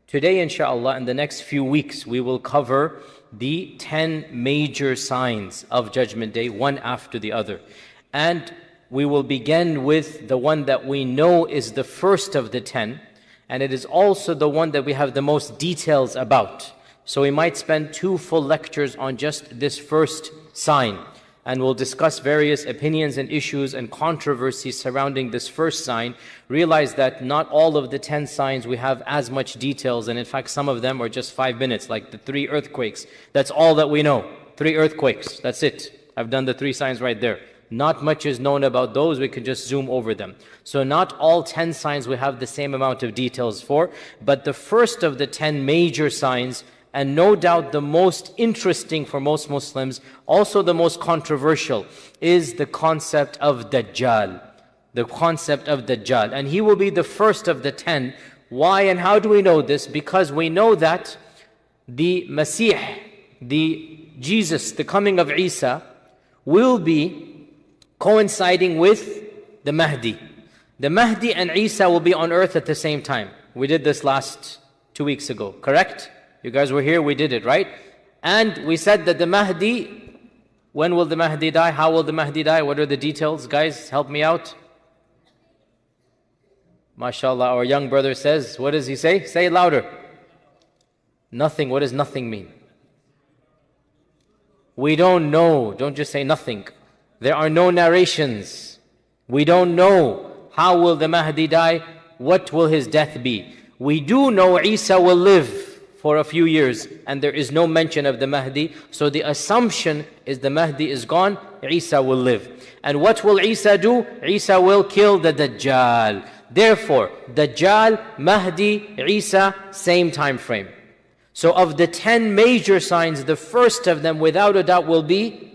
Today, inshallah, in the next few weeks, we will cover the 10 major signs of Judgment Day, one after the other. And we will begin with the one that we know is the first of the 10, and it is also the one that we have the most details about. So we might spend 2 full lectures on just this first sign, and we'll discuss various opinions and issues and controversies surrounding this first sign. Realize that not all of the 10 signs we have as much details, and in fact some of them are just 5 minutes, like the 3 earthquakes. That's all that we know. 3 earthquakes, that's it. I've done the 3 signs right there. Not much is known about those, we can just zoom over them. So not all 10 signs we have the same amount of details for, but the first of the 10 major signs, and no doubt the most interesting for most Muslims, also the most controversial, is the concept of Dajjal. The concept of Dajjal. And he will be the first of the 10. Why and how do we know this? Because we know that the Masih, the Jesus, the coming of Isa, will be coinciding with the Mahdi. The Mahdi and Isa will be on earth at the same time. We did this last 2 weeks ago, correct? You guys were here, we did it, right? And we said that the Mahdi, when will the Mahdi die? How will the Mahdi die? What are the details? Guys, help me out. MashaAllah, our young brother says, what does he say? Say it louder. Nothing. What does nothing mean? We don't know. Don't just say nothing. There are no narrations. We don't know. How will the Mahdi die? What will his death be? We do know Isa will live for a few years, and there is no mention of the Mahdi. So the assumption is the Mahdi is gone, Isa will live. And what will Isa do? Isa will kill the Dajjal. Therefore, Dajjal, Mahdi, Isa, same time frame. So of the 10 major signs, the first of them without a doubt will be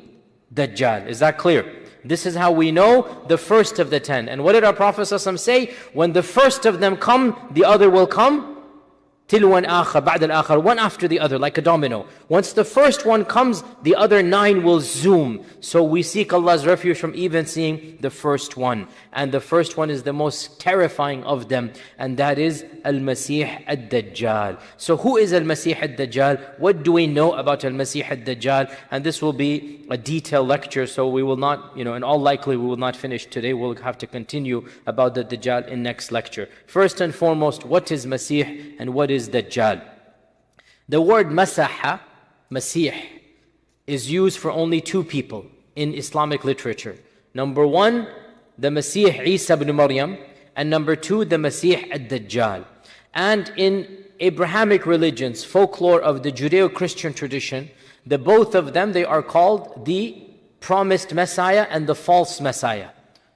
Dajjal. Is that clear? This is how we know the first of the 10. And what did our Prophet ﷺ say? When the first of them come, the other will come. Tilwan akhar, ba'd al-akhar, one after the other, like a domino. Once the first one comes, the other 9 will zoom. So we seek Allah's refuge from even seeing the first one. And the first one is the most terrifying of them, and that is Al-Masih Ad-Dajjal. So who is Al-Masih Ad-Dajjal? What do we know about Al-Masih Ad-Dajjal? And this will be a detailed lecture, so we will not, in all likelihood, we will not finish today. We'll have to continue about the Dajjal in next lecture. First and foremost, what is Masih and what is Dajjal? The word Masaha, Masih, is used for only 2 people in Islamic literature. Number 1, the Masih Isa ibn Maryam, and number 2, the Masih Ad-Dajjal. And in Abrahamic religions, folklore of the Judeo-Christian tradition, the both of them, they are called the promised Messiah and the false Messiah.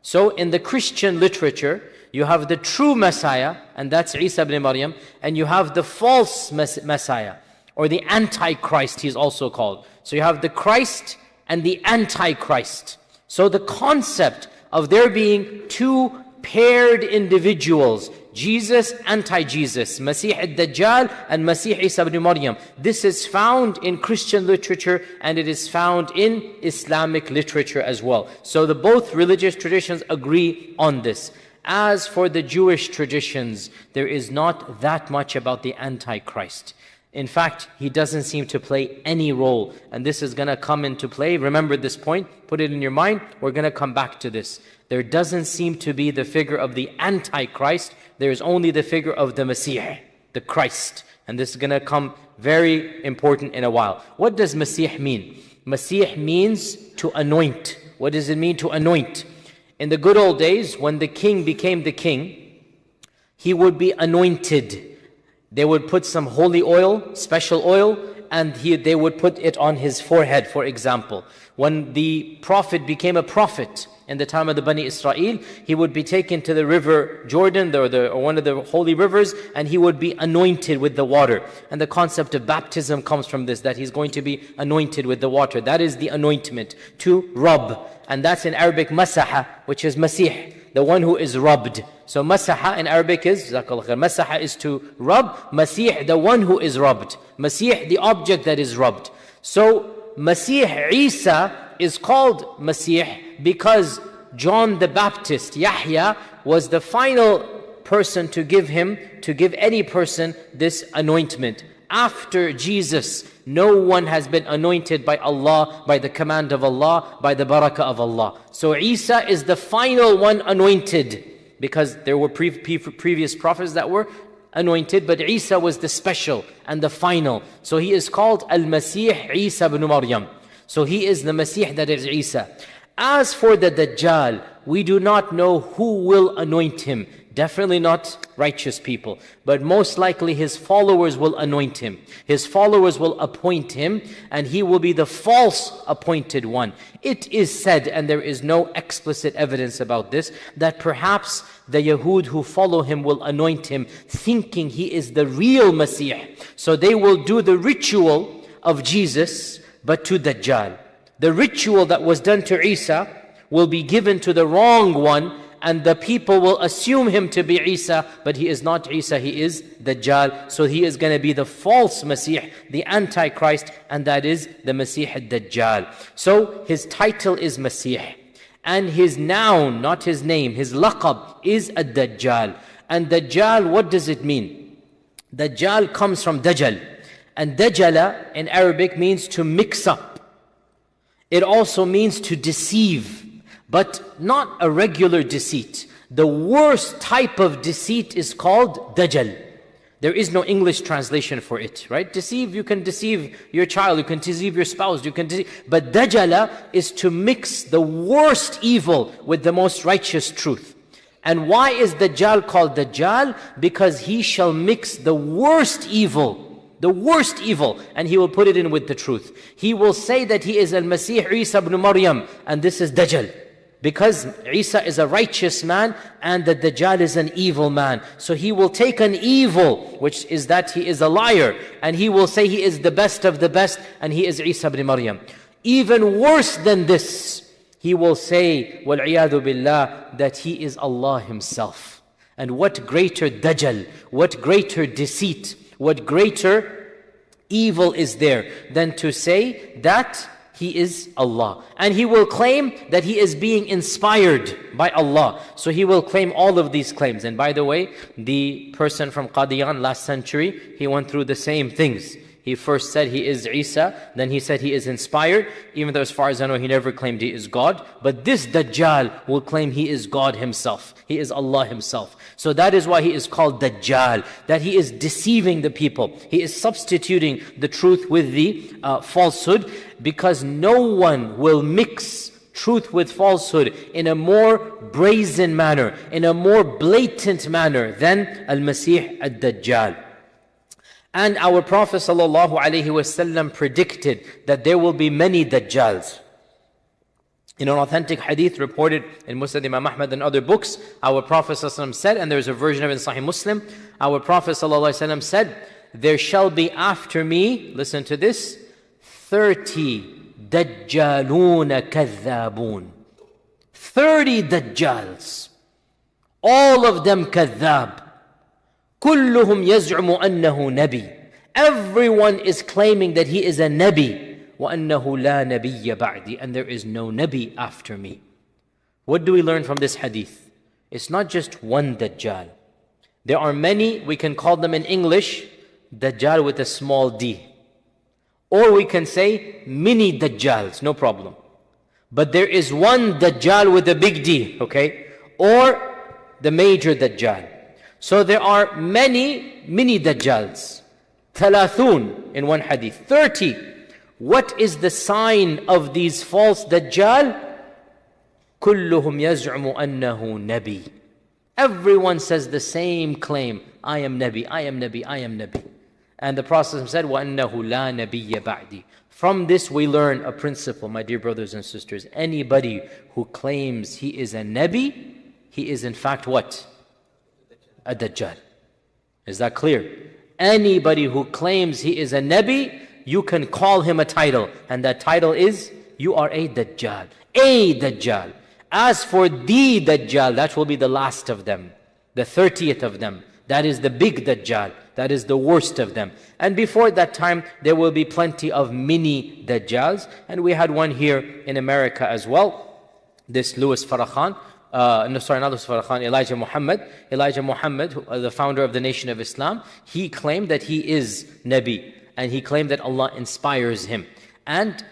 So in the Christian literature, you have the true Messiah, and that's Isa ibn Maryam, and you have the false Messiah, or the Antichrist, he's also called. So you have the Christ and the Antichrist. So the concept of there being 2 paired individuals, Jesus, anti-Jesus, Masih ad-Dajjal and Masih Isa ibn Maryam, this is found in Christian literature, and it is found in Islamic literature as well. So the both religious traditions agree on this. As for the Jewish traditions, there is not that much about the Antichrist. In fact, he doesn't seem to play any role, and this is going to come into play. Remember this point, put it in your mind, we're going to come back to this. There doesn't seem to be the figure of the Antichrist, there is only the figure of the Masih, the Christ. And this is going to come very important in a while. What does Masih mean? Masih means to anoint. What does it mean to anoint? In the good old days, when the king became the king, he would be anointed. They would put some holy oil, special oil, and they would put it on his forehead, for example. When the prophet became a prophet in the time of the Bani Israel, he would be taken to the river Jordan, or one of the holy rivers, and he would be anointed with the water. And the concept of baptism comes from this, that he's going to be anointed with the water. That is the anointment, to rub. And that's in Arabic masaha, which is Masih, the one who is rubbed. So masaha in Arabic is, masaha is to rub, Masih, the one who is rubbed. Masih, the object that is rubbed. So Masih Isa is called Masih because John the Baptist, Yahya, was the final person to give any person this anointment. After Jesus, no one has been anointed by Allah, by the command of Allah, by the barakah of Allah. So Isa is the final one anointed, because there were previous prophets that were anointed, but Isa was the special and the final. So he is called Al-Masih Isa ibn Maryam. So he is the Masih, that is Isa. As for the Dajjal, we do not know who will anoint him. Definitely not righteous people, but most likely his followers will anoint him. His followers will appoint him, and he will be the false appointed one. It is said, and there is no explicit evidence about this, that perhaps the Yahud who follow him will anoint him, thinking he is the real Masih. So they will do the ritual of Jesus, but to Dajjal. The ritual that was done to Isa will be given to the wrong one, and the people will assume him to be Isa, but he is not Isa, he is Dajjal. So he is going to be the false Masih, the Antichrist, and that is the Masih al-Dajjal. So his title is Masih, and his noun, not his name, his laqab is ad-Dajjal. And Dajjal, what does it mean? Dajjal comes from Dajjal, and Dajjala in Arabic means to mix up. It also means to deceive, but not a regular deceit. The worst type of deceit is called Dajjal. There is no English translation for it, right? Deceive, you can deceive your child, you can deceive your spouse, you can deceive. But Dajjala is to mix the worst evil with the most righteous truth. And why is Dajjal called Dajjal? Because he shall mix the worst evil, and he will put it in with the truth. He will say that he is Al-Masih Isa ibn Maryam, and this is Dajjal. Because Isa is a righteous man and the Dajjal is an evil man. So he will take an evil, which is that he is a liar, and he will say he is the best of the best, and he is Isa ibn Maryam. Even worse than this, he will say, وَالْعِيَاذُ بِاللَّهِ, that he is Allah himself. And what greater Dajjal, what greater deceit, what greater evil is there than to say that he is Allah. And he will claim that he is being inspired by Allah. So he will claim all of these claims. And by the way, the person from Qadian last century, he went through the same things. He first said he is Isa, then he said he is inspired, even though as far as I know he never claimed he is God. But this Dajjal will claim he is God himself. He is Allah himself. So that is why he is called Dajjal, that he is deceiving the people. He is substituting the truth with the falsehood, because no one will mix truth with falsehood in a more brazen manner, in a more blatant manner than Al-Masih al-Dajjal. And our Prophet ﷺ predicted that there will be many Dajjals. In an authentic hadith reported in Musnad Imam Ahmad and other books, our Prophet ﷺ said, and there's a version of it in Sahih Muslim, our Prophet ﷺ said, there shall be after me, listen to this, 30 Dajjalun Kadhabun. 30 Dajjals. All of them Kadhab. كلهم يزعم أنه نبي. Everyone is claiming that he is a Nabi. وأنه لا نبي بعدي. And there is no Nabi after me. What do we learn from this hadith? It's not just one Dajjal. There are many, we can call them in English, Dajjal with a small d. Or we can say mini Dajjals, no problem. But there is one Dajjal with a big D, okay? Or the major Dajjal. So there are many mini Dajjals. 30 in one hadith. 30. What is the sign of these false Dajjal? كلهم يزعم أنه نبي. Everyone says the same claim. I am Nabi, I am Nabi, I am Nabi. And the Prophet said, وَأَنَّهُ لَا نَبِيَّ بَعْدِي. From this we learn a principle, my dear brothers and sisters. Anybody who claims he is a Nabi, he is in fact what? A Dajjal. Is that clear? Anybody who claims he is a Nabi, you can call him a title. And that title is, you are a Dajjal. A Dajjal. As for the Dajjal, that will be the last of them. The 30th of them. That is the big Dajjal. That is the worst of them. And before that time, there will be plenty of mini Dajjals. And we had one here in America as well. This Louis Farrakhan, no, sorry, not Mustafa Khan, Elijah Muhammad, the founder of the Nation of Islam, he claimed that he is Nabi, and he claimed that Allah inspires him. And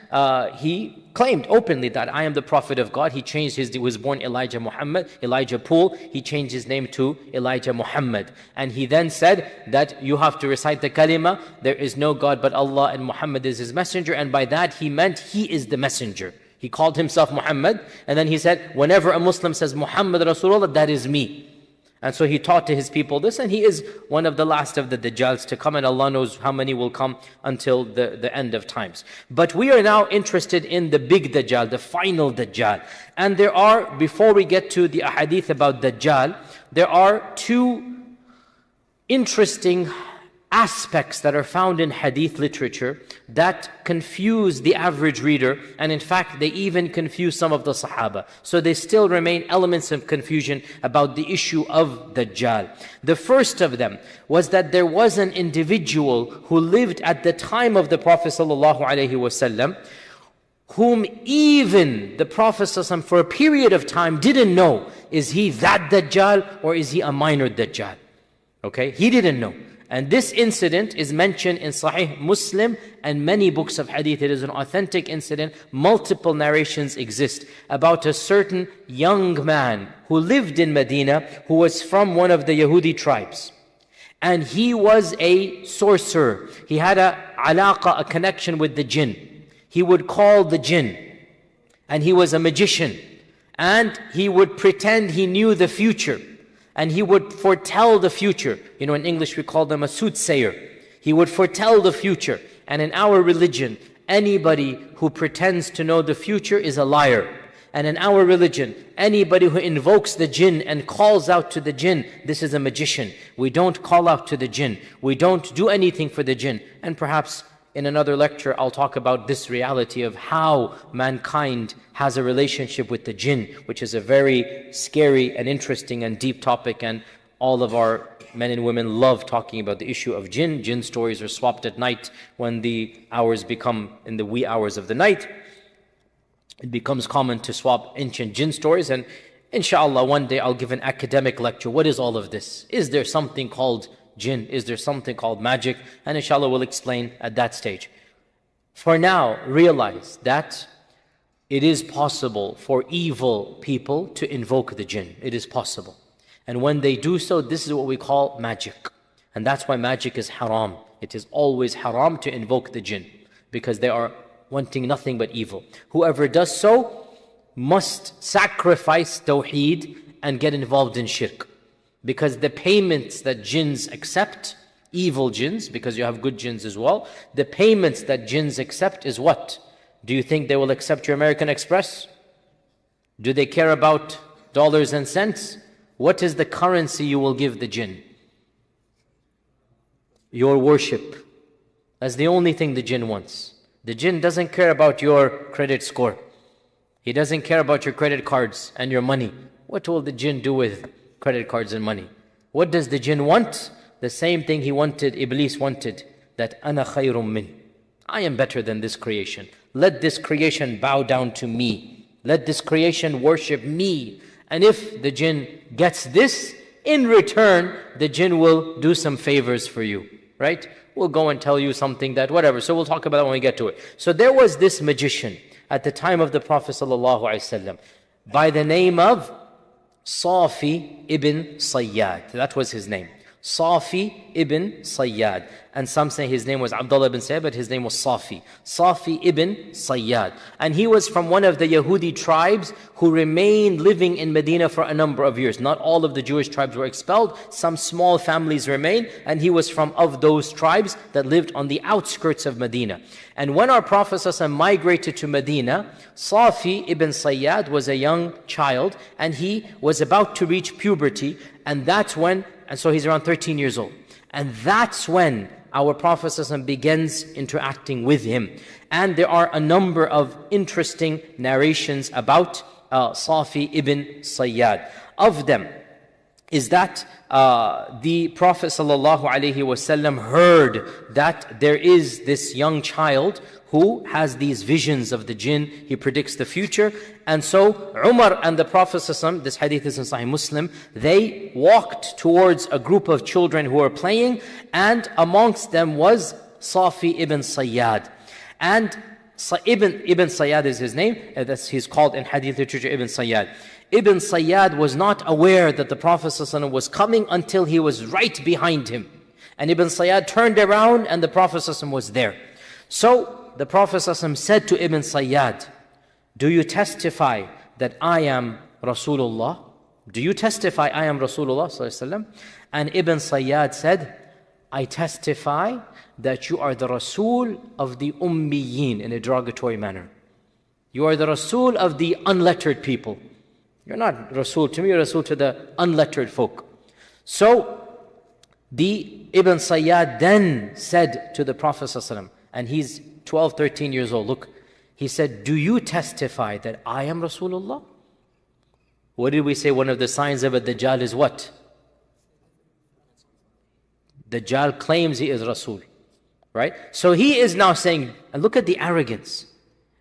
he claimed openly that I am the Prophet of God. He changed he was born Elijah Poole. He changed his name to Elijah Muhammad. And he then said that you have to recite the kalima, there is no God but Allah and Muhammad is his messenger. And by that he meant he is the messenger. He called himself Muhammad. And then he said, whenever a Muslim says Muhammad Rasulullah, that is me. And so he taught to his people this, and he is one of the last of the Dajjals to come, and Allah knows how many will come until the end of times. But we are now interested in the big Dajjal, the final Dajjal. And there are, before we get to the ahadith about Dajjal, there are two interesting aspects that are found in hadith literature that confuse the average reader, and in fact they even confuse some of the Sahaba. So there still remain elements of confusion about the issue of Dajjal. The first of them was that there was an individual who lived at the time of the Prophet ﷺ, whom even the Prophet ﷺ for a period of time didn't know, is he that Dajjal or is he a minor Dajjal? Okay, he didn't know. And this incident is mentioned in Sahih Muslim and many books of hadith. It is an authentic incident. Multiple narrations exist about a certain young man who lived in Medina, who was from one of the Yahudi tribes. And he was a sorcerer. He had a alaqa, a connection with the jinn. He would call the jinn. And he was a magician. And he would pretend he knew the future. And he would foretell the future. You know, in English we call them a soothsayer. He would foretell the future. And in our religion, anybody who pretends to know the future is a liar. And in our religion, anybody who invokes the jinn and calls out to the jinn, this is a magician. We don't call out to the jinn. We don't do anything for the jinn. And perhaps in another lecture, I'll talk about this reality of how mankind has a relationship with the jinn, which is a very scary and interesting and deep topic. And all of our men and women love talking about the issue of jinn. Jinn stories are swapped at night when the hours become in the wee hours of the night. It becomes common to swap ancient jinn stories. And inshallah, one day I'll give an academic lecture. What is all of this? Is there something called jinn? Is there something called magic? And inshallah we'll explain at that stage. For now, realize that it is possible for evil people to invoke the jinn. It is possible. And when they do so, this is what we call magic. And that's why magic is haram. It is always haram to invoke the jinn, because they are wanting nothing but evil. Whoever does so must sacrifice tawheed and get involved in shirk. Because the payments that jinns accept, evil jinns, because you have good jinns as well, the payments that jinns accept is what? Do you think they will accept your American Express? Do they care about dollars and cents? What is the currency you will give the jinn? Your worship. That's the only thing the jinn wants. The jinn doesn't care about your credit score. He doesn't care about your credit cards and your money. What will the jinn do with credit cards and money? What does the jinn want? The same thing Iblis wanted, that ana khayrum min. I am better than this creation. Let this creation bow down to me. Let this creation worship me. And if the jinn gets this, in return, the jinn will do some favors for you, right? We'll go and tell you something that whatever. So we'll talk about that when we get to it. So there was this magician at the time of the Prophet ﷺ by the name of Safi ibn Sayyad. That was his name. Safi ibn Sayyad. And some say his name was Abdullah ibn Sayyad, but his name was Safi. Safi ibn Sayyad. And he was from one of the Yahudi tribes who remained living in Medina for a number of years. Not all of the Jewish tribes were expelled. Some small families remained. And he was from of those tribes that lived on the outskirts of Medina. And when our Prophet ﷺ migrated to Medina, Safi ibn Sayyad was a young child. And he was about to reach puberty. And that's when, and so he's around 13 years old. And that's when our Prophet ﷺ begins interacting with him. And there are a number of interesting narrations about Safi ibn Sayyad. Of them is that the Prophet ﷺ heard that there is this young child who has these visions of the jinn. He predicts the future. And so Umar and the Prophet ﷺ, this hadith is in Sahih Muslim, they walked towards a group of children who were playing, and amongst them was Safi ibn Sayyad. And Ibn Sayyad is his name. He's called in hadith literature Ibn Sayyad. Ibn Sayyad was not aware that the Prophet ﷺ was coming until he was right behind him. And Ibn Sayyad turned around and the Prophet ﷺ was there. So the Prophet ﷺ said to Ibn Sayyad, do you testify that I am Rasulullah? Do you testify I am Rasulullah ﷺ? And Ibn Sayyad said, I testify that you are the Rasul of the Ummiyin, in a derogatory manner. You are the Rasul of the unlettered people. You're not Rasul to me, you're Rasul to the unlettered folk. So the Ibn Sayyad then said to the Prophet ﷺ, and he's 12, 13 years old, look, he said, do you testify that I am Rasulullah? What did we say? One of the signs of a Dajjal is what? Dajjal claims he is Rasul, right? So he is now saying, and look at the arrogance.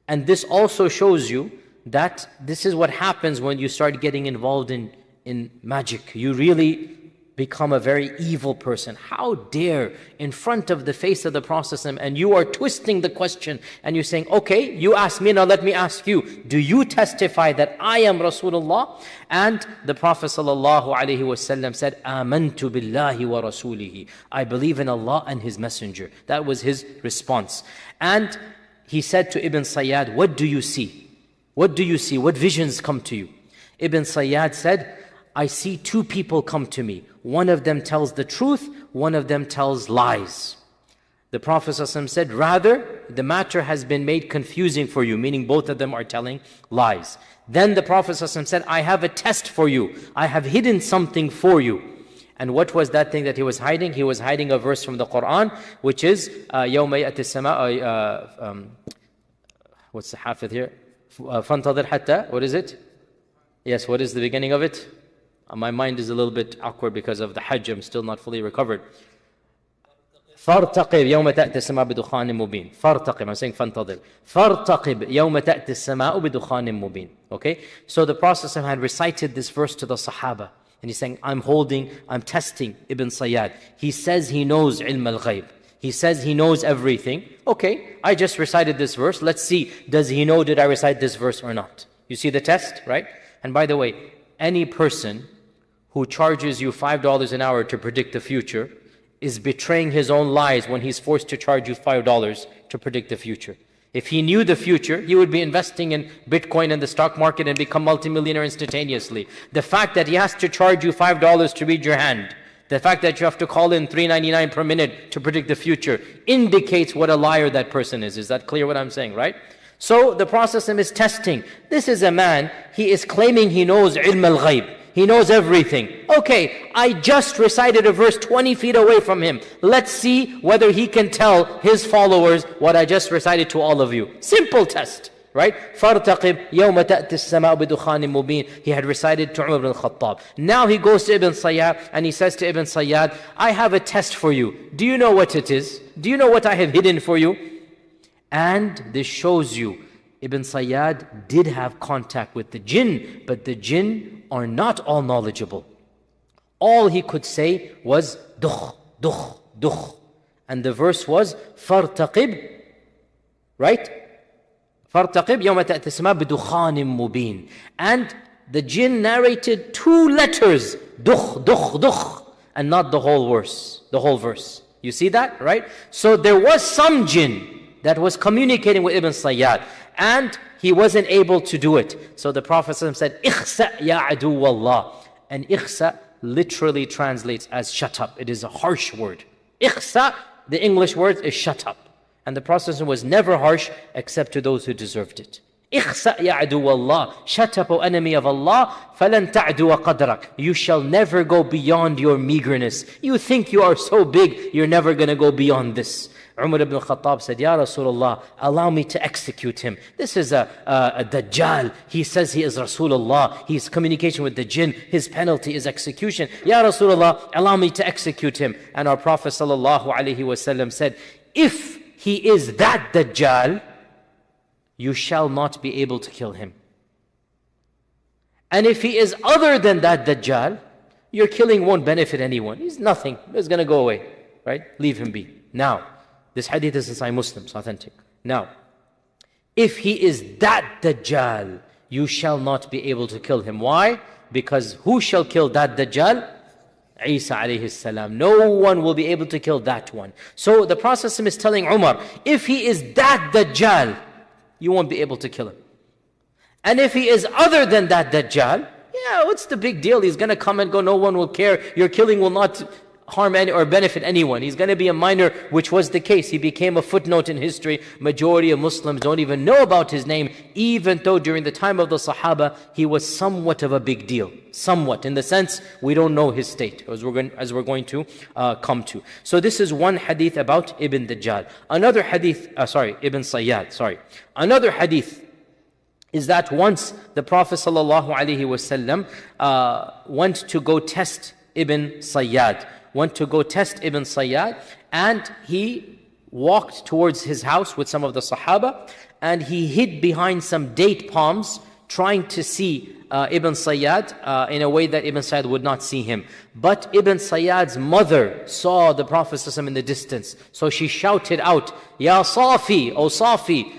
And this also shows you that this is what happens when you start getting involved in magic. You really become a very evil person. How dare, in front of the face of the Prophet, and you are twisting the question and you're saying, okay, you ask me, now let me ask you, do you testify that I am Rasulullah? And the Prophet ﷺ said, Amantu billahi wa rasulihi. I believe in Allah and His Messenger. That was his response. And he said to Ibn Sayyad, what do you see? What do you see? What visions come to you? Ibn Sayyad said, I see two people come to me. One of them tells the truth, one of them tells lies. The Prophet ﷺ said, rather, the matter has been made confusing for you, meaning both of them are telling lies. Then the Prophet ﷺ said, I have a test for you. I have hidden something for you. And what was that thing that he was hiding? He was hiding a verse from the Quran, which is, يَوْمَ يَأْتِ السَّمَاءُ, what's the hafidh here? فَانْتَظِرْ حَتَّى, what is it? Yes, what is the beginning of it? My mind is a little bit awkward because of the Hajj. I'm still not fully recovered. فَارْتَقِبْ يَوْمَ تَأْتِ السَّمَاءُ بِدُخَانٍ مُبِينٍ فَارْتَقِبْ, I'm saying فَانْتَظِرْ. فَارْتَقِبْ يَوْمَ تَأْتِ السَّمَاءُ بِدُخَانٍ مُبِينٍ. Okay? So the Prophet ﷺ had recited this verse to the Sahaba. And he's saying, I'm testing Ibn Sayyad. He says he knows ilm al-ghayb. He says he knows everything. Okay, I just recited this verse. Let's see, does he know, did I recite this verse or not? You see the test, right? And by the way, any person who charges you $5 an hour to predict the future is betraying his own lies when he's forced to charge you $5 to predict the future. If he knew the future, he would be investing in Bitcoin and the stock market and become multimillionaire instantaneously. The fact that he has to charge you $5 to read your hand, the fact that you have to call in $3.99 per minute to predict the future indicates what a liar that person is. Is that clear what I'm saying, right? So the process is testing. This is a man, he is claiming he knows ilm al-ghayb. He knows everything. Okay, I just recited a verse 20 feet away from him. Let's see whether he can tell his followers what I just recited to all of you. Simple test, right? فَارْتَقِبْ يَوْمَ تَأْتِ السَّمَاءُ بِدُخَانٍ مُبِينٍ. He had recited to Umar ibn al-Khattab. Now he goes to Ibn Sayyad and he says to Ibn Sayyad, I have a test for you. Do you know what it is? Do you know what I have hidden for you? And this shows you, Ibn Sayyad did have contact with the jinn, but the jinn are not all knowledgeable. All he could say was, dukh, dukh, dukh. And the verse was, فَارْتَقِبْ, right? فَارْتَقِبْ يَوْمَ تَأْتِ السَّمَاءُ بِدُخَانٍ مُبِينٍ. And the jinn narrated 2 letters, dukh, dukh, dukh, and not the whole verse. You see that, right? So there was some jinn that was communicating with Ibn Sayyad, and he wasn't able to do it. So the Prophet said, إِخْسَأْ يَا عَدُوَّ اللَّهِ. And إِخْسَأْ literally translates as shut up. It is a harsh word. إِخْسَأْ, the English word is shut up. And the Prophet was never harsh except to those who deserved it. اخسأ يا عدو الله. Shut up, O enemy of Allah. فلن تعدو قدرك. You shall never go beyond your meagerness. You think you are so big, you're never going to go beyond this. Umar ibn al-Khattab said, Ya Rasulullah, allow me to execute him. This is a Dajjal. He says he is Rasulullah. He's communication with the jinn. His penalty is execution. Ya Rasulullah, allow me to execute him. And our Prophet sallallahu alaihi wasallam said, if he is that Dajjal, you shall not be able to kill him. And if he is other than that Dajjal, your killing won't benefit anyone. He's nothing. He's going to go away. Right? Leave him be. Now, this hadith is in Sahih Muslim, it's authentic. Now, if he is that Dajjal, you shall not be able to kill him. Why? Because who shall kill that Dajjal? Isa alayhi salam. No one will be able to kill that one. So the Prophet is telling Umar, if he is that Dajjal, you won't be able to kill him. And if he is other than that Dajjal, yeah, what's the big deal? He's going to come and go, no one will care. Your killing will not harm any or benefit anyone. He's going to be a minor, which was the case. He became a footnote in history. Majority of Muslims don't even know about his name, even though during the time of the Sahaba, he was somewhat of a big deal. Somewhat, in the sense, we don't know his state, as we're going to come to. So this is one hadith about Ibn Dajjal. Another hadith, Ibn Sayyad, Another hadith is that once the Prophet ﷺ went to go test Ibn Sayyad, and he walked towards his house with some of the Sahaba, and he hid behind some date palms, trying to see Ibn Sayyad in a way that Ibn Sayyad would not see him. But Ibn Sayyad's mother saw the Prophet ﷺ in the distance, so she shouted out, Ya Safi, O Safi,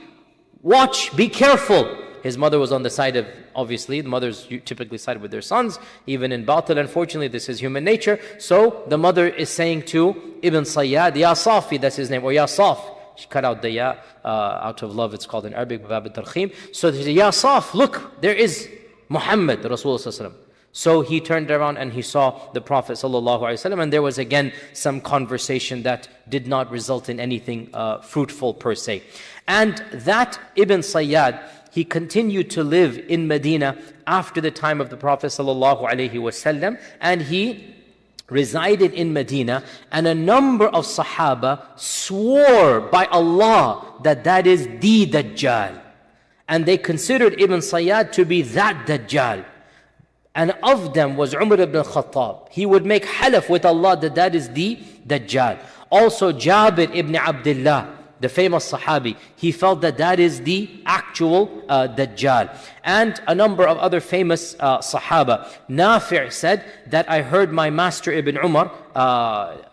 watch, be careful. His mother was on the side of, obviously, the mothers typically side with their sons, even in batil, unfortunately, this is human nature. So the mother is saying to Ibn Sayyad, Ya Safi, that's his name, or Ya Saf. She cut out the Ya out of love, it's called in Arabic, Bab al-Tarkhim. So she said, Ya Saf, look, there is Muhammad, the Rasulullah. So he turned around and he saw the Prophet ﷺ, and there was again some conversation that did not result in anything fruitful per se. And that Ibn Sayyad, he continued to live in Medina after the time of the Prophet ﷺ, and he resided in Medina, and a number of Sahaba swore by Allah that that is the Dajjal. And they considered Ibn Sayyad to be that Dajjal. And of them was Umar ibn al-Khattab. He would make halaf with Allah that that is the Dajjal. Also Jabir ibn Abdullah, the famous Sahabi, he felt that that is the actual Dajjal. And a number of other famous Sahaba. Nafi' said that I heard my master Ibn Umar,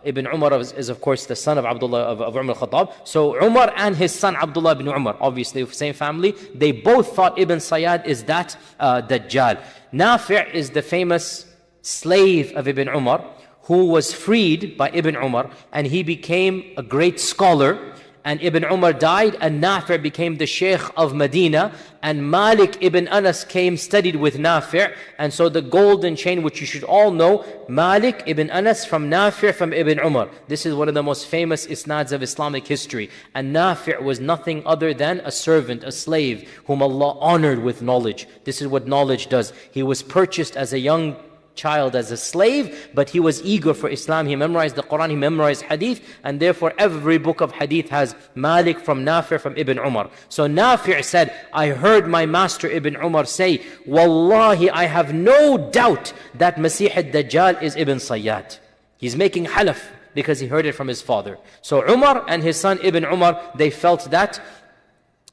Ibn Umar is of course the son of Abdullah of Umar al-Khattab. So Umar and his son Abdullah ibn Umar, obviously same family, they both thought Ibn Sayyad is that Dajjal. Nafi' is the famous slave of Ibn Umar, who was freed by Ibn Umar, and he became a great scholar. And Ibn Umar died, and Nafi' became the Shaykh of Medina, and Malik ibn Anas came, studied with Nafi', and so the golden chain, which you should all know, Malik ibn Anas from Nafi' from Ibn Umar. This is one of the most famous isnads of Islamic history. And Nafi' was nothing other than a servant, a slave, whom Allah honored with knowledge. This is what knowledge does. He was purchased as a young child as a slave, but he was eager for Islam. He memorized the Quran, he memorized hadith, and therefore every book of hadith has Malik from Nafi' from Ibn Umar. So Nafi' said, I heard my master Ibn Umar say, Wallahi, I have no doubt that Masih al-Dajjal is Ibn Sayyad. He's making halaf because he heard it from his father. So Umar and his son Ibn Umar, they felt that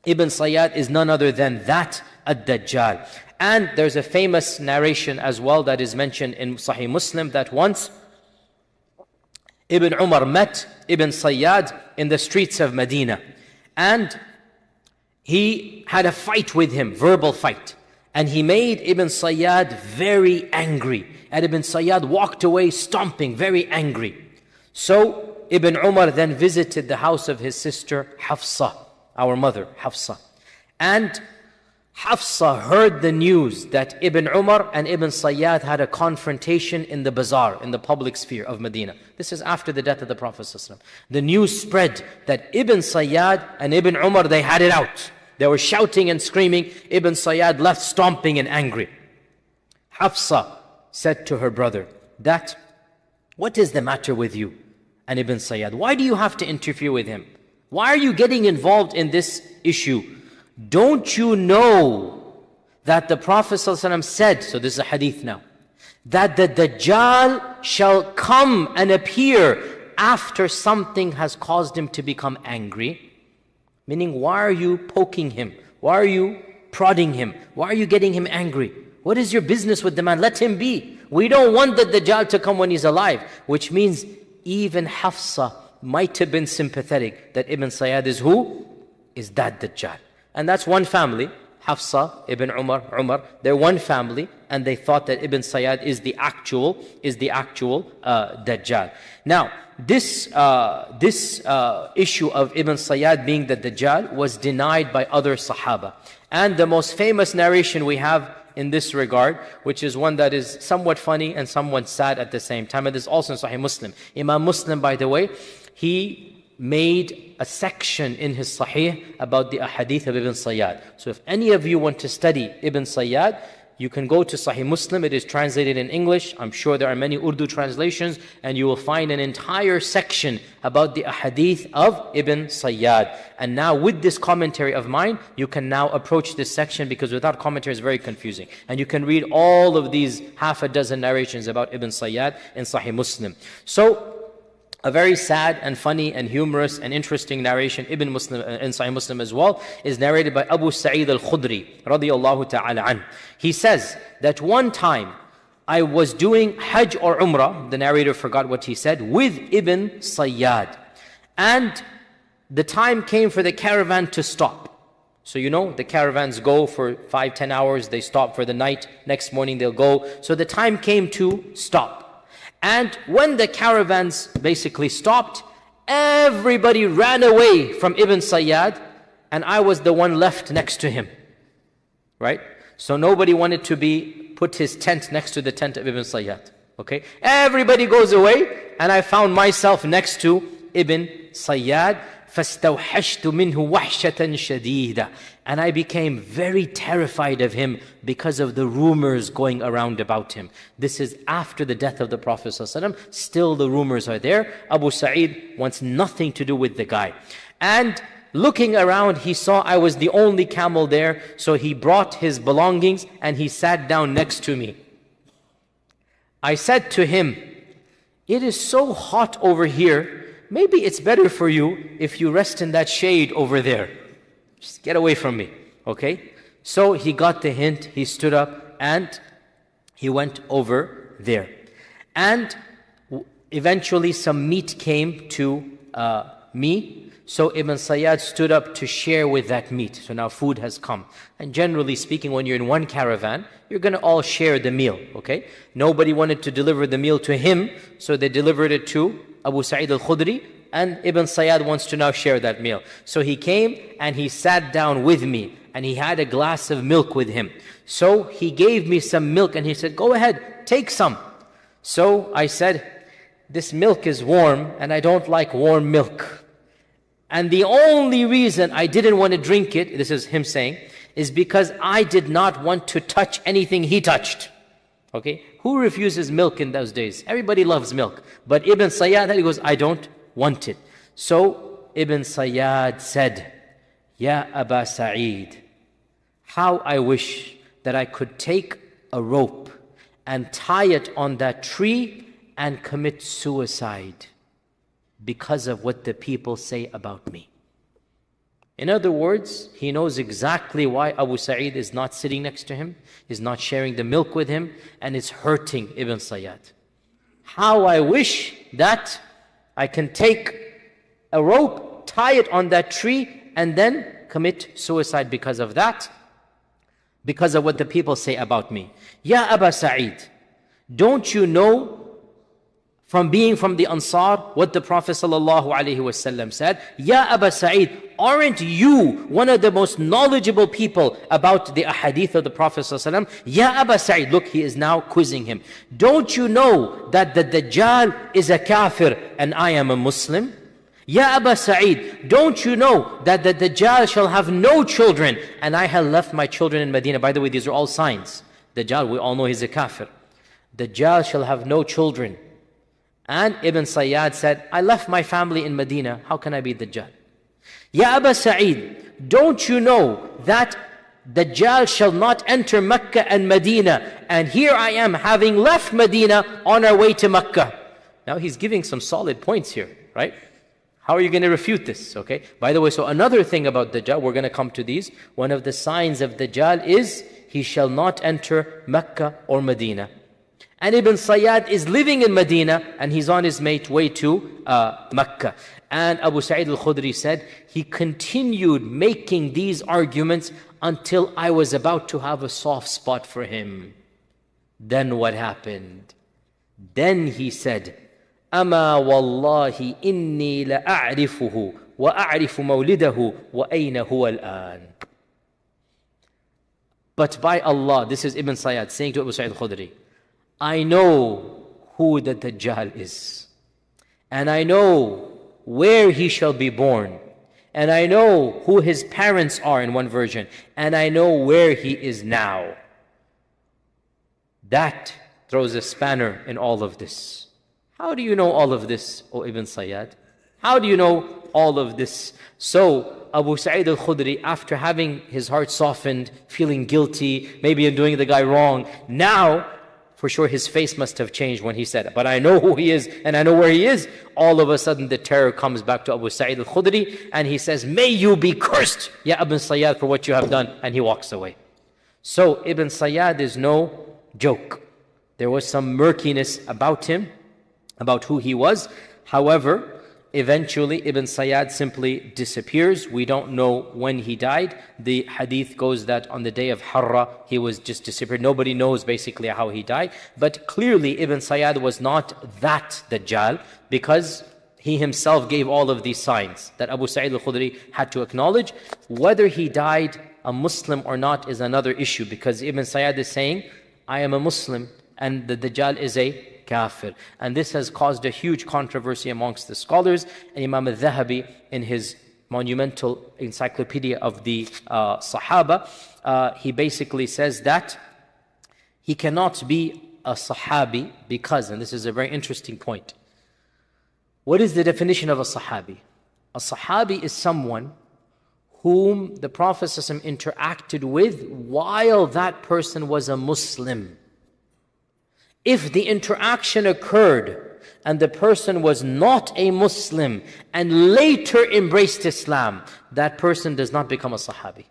Ibn Sayyad is none other than that ad-Dajjal. And there's a famous narration as well that is mentioned in Sahih Muslim, that once Ibn Umar met Ibn Sayyad in the streets of Medina, and he had a fight with him, verbal fight, and he made Ibn Sayyad very angry, and Ibn Sayyad walked away stomping, very angry. So Ibn Umar then visited the house of his sister Hafsa, our mother Hafsa, and Hafsa heard the news that Ibn Umar and Ibn Sayyad had a confrontation in the bazaar, in the public sphere of Medina. This is after the death of the Prophet ﷺ. The news spread that Ibn Sayyad and Ibn Umar, they had it out. They were shouting and screaming. Ibn Sayyad left stomping and angry. Hafsa said to her brother, what is the matter with you and Ibn Sayyad? Why do you have to interfere with him? Why are you getting involved in this issue? Don't you know that the Prophet ﷺ said, so this is a hadith now, that the Dajjal shall come and appear after something has caused him to become angry? Meaning, why are you poking him? Why are you prodding him? Why are you getting him angry? What is your business with the man? Let him be. We don't want the Dajjal to come when he's alive. Which means even Hafsa might have been sympathetic that Ibn Sayyad is who? Is that Dajjal. And that's one family. Hafsa, Ibn Umar, they're one family, and they thought that Ibn Sayyad is the actual Dajjal. Now, this issue of Ibn Sayyad being the Dajjal was denied by other Sahaba. And the most famous narration we have in this regard, which is one that is somewhat funny and somewhat sad at the same time, and this is also in Sahih Muslim. Imam Muslim, by the way, he made a section in his Sahih about the ahadith of Ibn Sayyad. So if any of you want to study Ibn Sayyad, you can go to Sahih Muslim. It is translated in English. I'm sure there are many Urdu translations, and you will find an entire section about the ahadith of Ibn Sayyad. And now with this commentary of mine, you can now approach this section, because without commentary it's very confusing. And you can read all of these half a dozen narrations about Ibn Sayyad in Sahih Muslim. So, a very sad and funny and humorous and interesting narration in Sahih Muslim as well is narrated by Abu Sa'id al-Khudri radiyallahu ta'ala an. He says that one time I was doing Hajj or Umrah, the narrator forgot what he said, with Ibn Sayyad. And the time came for the caravan to stop. So you know, the caravans go for 5-10 hours, they stop for the night, next morning they'll go. So the time came to stop. And when the caravans basically stopped, everybody ran away from Ibn Sayyad, and I was the one left next to him. Right? So nobody wanted to put his tent next to the tent of Ibn Sayyad. Okay? Everybody goes away, and I found myself next to Ibn Sayyad. فَاسْتَوْحَشْتُ مِنْهُ وَحْشَةً شَدِيدًا. And I became very terrified of him because of the rumors going around about him. This is after the death of the Prophet ﷺ. Still the rumors are there. Abu Sa'id wants nothing to do with the guy. And looking around, he saw I was the only camel there, so he brought his belongings and he sat down next to me. I said to him, "It is so hot over here. Maybe it's better for you if you rest in that shade over there. Just get away from me." Okay? So he got the hint, he stood up and he went over there. And eventually some meat came to me. So Ibn Sayyad stood up to share with that meat. So now food has come. And generally speaking, when you're in one caravan, you're going to all share the meal. Okay? Nobody wanted to deliver the meal to him, so they delivered it to Abu Sa'id al-Khudri, and Ibn Sayyad wants to now share that meal. So he came and he sat down with me, and he had a glass of milk with him. So he gave me some milk and he said, "Go ahead, take some." So I said, "This milk is warm and I don't like warm milk. And the only reason I didn't want to drink it," this is him saying, "is because I did not want to touch anything he touched." Okay? Who refuses milk in those days? Everybody loves milk. But Ibn Sayyad, he goes, "I don't want it." So Ibn Sayyad said, "Ya Aba Sa'id, how I wish that I could take a rope and tie it on that tree and commit suicide because of what the people say about me." In other words, he knows exactly why Abu Sa'id is not sitting next to him, is not sharing the milk with him, and is hurting Ibn Sayyad. How I wish that I can take a rope, tie it on that tree, and then commit suicide because of that, because of what the people say about me. Ya Aba Sa'id, don't you know from being from the Ansar what the Prophet ﷺ said? Ya Aba Sa'id, aren't you one of the most knowledgeable people about the ahadith of the Prophet ﷺ? Ya Aba Sa'id, look, he is now quizzing him. Don't you know that the Dajjal is a kafir and I am a Muslim? Ya Aba Sa'id, don't you know that the Dajjal shall have no children, and I have left my children in Medina? By the way, these are all signs. Dajjal, we all know he's a kafir. Dajjal shall have no children. And Ibn Sayyad said, I left my family in Medina. How can I be Dajjal? Ya Aba Sa'id, don't you know that Dajjal shall not enter Mecca and Medina? And here I am, having left Medina on our way to Mecca. Now he's giving some solid points here, right? How are you going to refute this? Okay. By the way, so another thing about Dajjal, we're going to come to these. One of the signs of Dajjal is he shall not enter Mecca or Medina. And Ibn Sayyad is living in Medina and he's on his way to Mecca. And Abu Sa'id al-Khudri said, he continued making these arguments until I was about to have a soft spot for him. Then what happened? Then he said, أما والله إني لأعرفه وأعرف مولده وأين هو الآن. But by Allah, this is Ibn Sayyad saying to Abu Sa'id al-Khudri, I know who the Dajjal is, and I know where he shall be born, and I know who his parents are in one version, and I know where he is now. That throws a spanner in all of this. How do you know all of this, O Ibn Sayyad? How do you know all of this? So Abu Sa'id al-Khudri, after having his heart softened, feeling guilty, maybe in doing the guy wrong, now for sure his face must have changed when he said, but I know who he is and I know where he is. All of a sudden the terror comes back to Abu Sa'id al-Khudri and he says, may you be cursed, Ya Ibn Sayyad, for what you have done. And he walks away. So Ibn Sayyad is no joke. There was some murkiness about him, about who he was. However, eventually Ibn Sayyad simply disappears. We don't know when he died. The hadith goes that on the day of Harra, he was just disappeared. Nobody knows basically how he died. But clearly Ibn Sayyad was not that Dajjal, because he himself gave all of these signs that Abu Sa'id al-Khudri had to acknowledge. Whether he died a Muslim or not is another issue, because Ibn Sayyad is saying, I am a Muslim and the Dajjal is a kafir. And this has caused a huge controversy amongst the scholars. And Imam al-Dhahabi, in his monumental encyclopedia of the Sahaba, he basically says that he cannot be a Sahabi because, and this is a very interesting point, what is the definition of a Sahabi? A Sahabi is someone whom the Prophet ﷺ interacted with while that person was a Muslim. If the interaction occurred and the person was not a Muslim and later embraced Islam, that person does not become a Sahabi.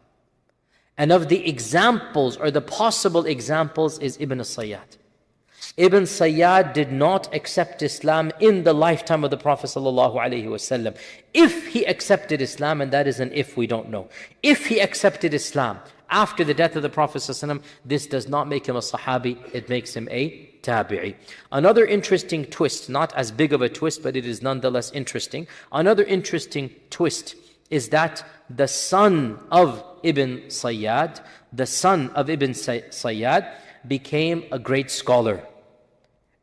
And of the examples, or the possible examples, is Ibn Sayyad. Ibn Sayyad did not accept Islam in the lifetime of the Prophet ﷺ. If he accepted Islam, and that is an if, we don't know. If he accepted Islam after the death of the Prophet ﷺ, this does not make him a Sahabi, it makes him a Tabi'i. Another interesting twist, not as big of a twist, but it is nonetheless interesting. Another interesting twist is that the son of Ibn Sayyad, became a great scholar.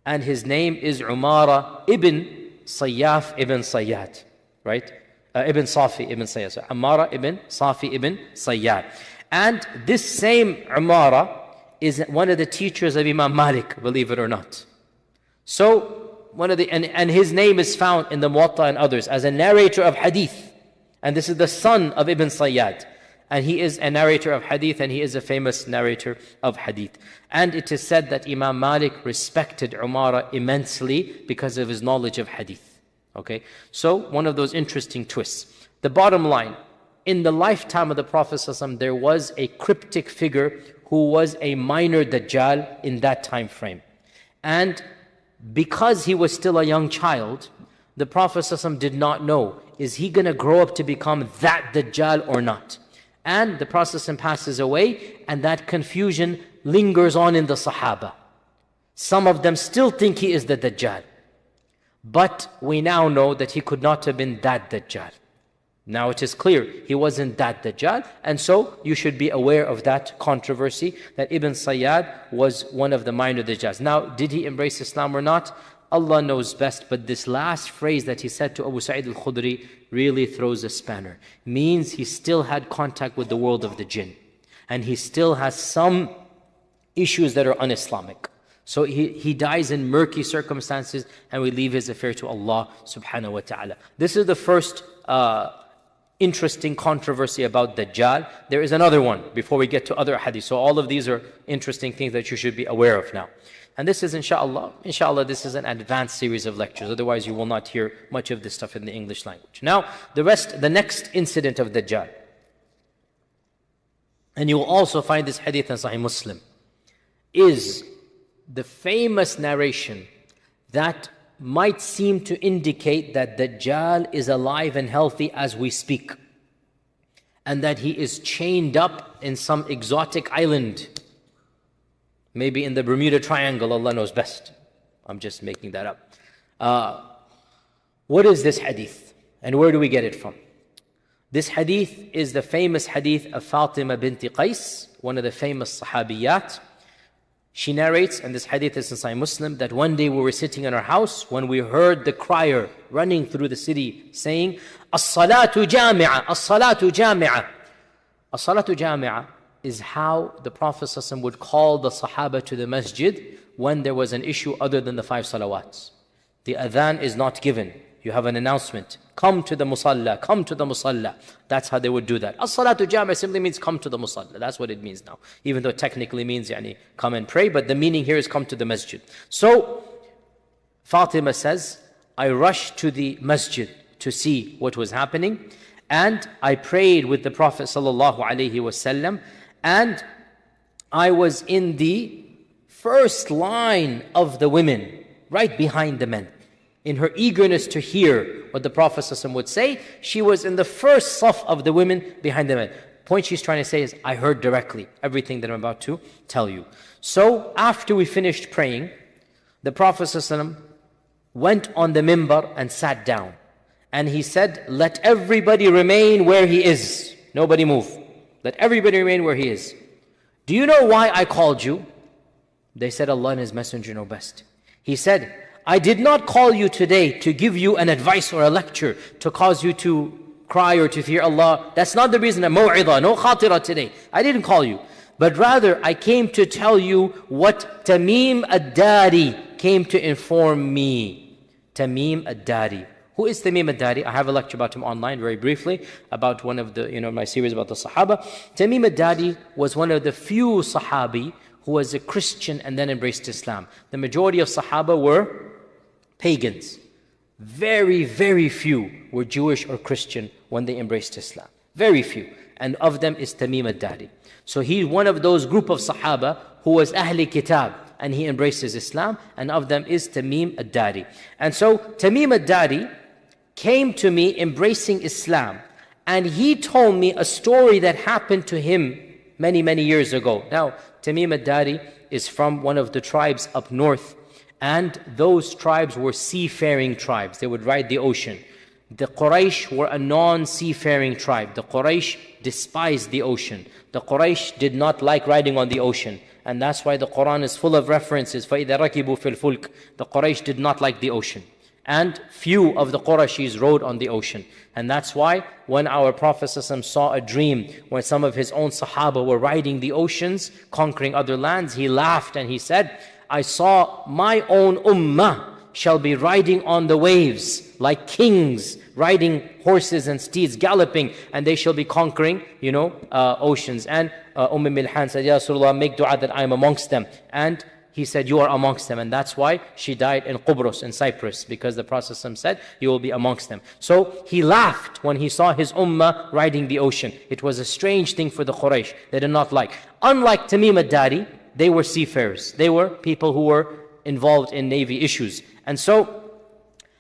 And his name is Umara ibn Sayyaf ibn Sayyad, right? Ibn Safi ibn Sayyad. So Umara ibn Safi ibn Sayyad. And this same Umara is one of the teachers of Imam Malik, believe it or not. So, and his name is found in the Muwatta and others as a narrator of hadith. And this is the son of Ibn Sayyad. And he is a narrator of hadith, and he is a famous narrator of hadith. And it is said that Imam Malik respected Umara immensely because of his knowledge of hadith. Okay? So, one of those interesting twists. The bottom line, in the lifetime of the Prophet ﷺ, there was a cryptic figure who was a minor Dajjal in that time frame. And because he was still a young child, the Prophet ﷺ did not know, is he going to grow up to become that Dajjal or not? And the Prophet ﷺ passes away, and that confusion lingers on in the Sahaba. Some of them still think he is the Dajjal. But we now know that he could not have been that Dajjal. Now it is clear he wasn't that Dajjal, and so you should be aware of that controversy, that Ibn Sayyad was one of the minor Dajjals. Now, did he embrace Islam or not? Allah knows best, but this last phrase that he said to Abu Sa'id al-Khudri really throws a spanner. Means he still had contact with the world of the jinn. And he still has some issues that are un-Islamic. So he dies in murky circumstances, and we leave his affair to Allah subhanahu wa ta'ala. This is the first interesting controversy about Dajjal. There is another one before we get to other hadith. So all of these are interesting things that you should be aware of now. And this is inshallah, this is an advanced series of lectures. Otherwise you will not hear much of this stuff in the English language. Now, the next incident of Dajjal. And you will also find this hadith in Sahih Muslim, is the famous narration that might seem to indicate that Dajjal is alive and healthy as we speak, and that he is chained up in some exotic island, maybe in the Bermuda Triangle. Allah knows best. I'm just making that up. What is this hadith, and where do we get it from? This hadith is the famous hadith of Fatima binti Qais, one of the famous sahabiyat. She narrates, and this hadith is in Sahih Muslim, that one day we were sitting in our house when we heard the crier running through the city saying, As-salatu jami'a, as-salatu jami'a. As-salatu jami'a is how the Prophet ﷺ would call the Sahaba to the masjid when there was an issue other than the 5 salawats. The adhan is not given. You have an announcement. Come to the musalla, come to the musalla. That's how they would do that. As-salatu jami'a simply means come to the musalla. That's what it means now. Even though it technically means come and pray, but the meaning here is come to the masjid. So, Fatima says, I rushed to the masjid to see what was happening, and I prayed with the Prophet ﷺ, and I was in the first line of the women, right behind the men. In her eagerness to hear what the Prophet ﷺ would say, she was in the first saf of the women behind the men. Point she's trying to say is, I heard directly everything that I'm about to tell you. So after we finished praying, the Prophet ﷺ went on the mimbar and sat down. And he said, let everybody remain where he is. Nobody move. Let everybody remain where he is. Do you know why I called you? They said, Allah and His Messenger know best. He said, I did not call you today to give you an advice or a lecture to cause you to cry or to fear Allah. That's not the reason. A maw'idah, no khatira today. I didn't call you. But rather, I came to tell you what Tamim ad-Dari came to inform me. Tamim ad-Dari. Who is Tamim ad-Dari? I have a lecture about him online very briefly, about one of the, my series about the Sahaba. Tamim ad-Dari was one of the few Sahabi who was a Christian and then embraced Islam. The majority of Sahaba were pagans. Very, very few were Jewish or Christian when they embraced Islam. Very few. And of them is Tamim ad-Dari. So he's one of those group of Sahaba who was Ahli Kitab, and he embraces Islam, and of them is Tamim ad-Dari. And so Tamim ad-Dari came to me embracing Islam, and he told me a story that happened to him many, many years ago. Now, Tamim ad-Dari is from one of the tribes up north, and those tribes were seafaring tribes. They would ride the ocean. The Quraysh were a non-seafaring tribe. The Quraysh despised the ocean. The Quraysh did not like riding on the ocean. And that's why the Quran is full of references. فَإِذَا رَكِبُوا فِي الْفُلْكِ. The Quraysh did not like the ocean. And few of the Qurayshis rode on the ocean. And that's why when our Prophet ﷺ saw a dream when some of his own Sahaba were riding the oceans, conquering other lands, he laughed and he said, I saw my own ummah shall be riding on the waves like kings, riding horses and steeds, galloping, and they shall be conquering, oceans. And Milhan said, Ya Rasulullah, make dua that I am amongst them. And he said, you are amongst them. And that's why she died in Qubros, in Cyprus, because the Prophet said, you will be amongst them. So he laughed when he saw his ummah riding the ocean. It was a strange thing for the Quraysh. They did not like. Unlike Tamim ad-Dari, they were seafarers. They were people who were involved in navy issues. And so,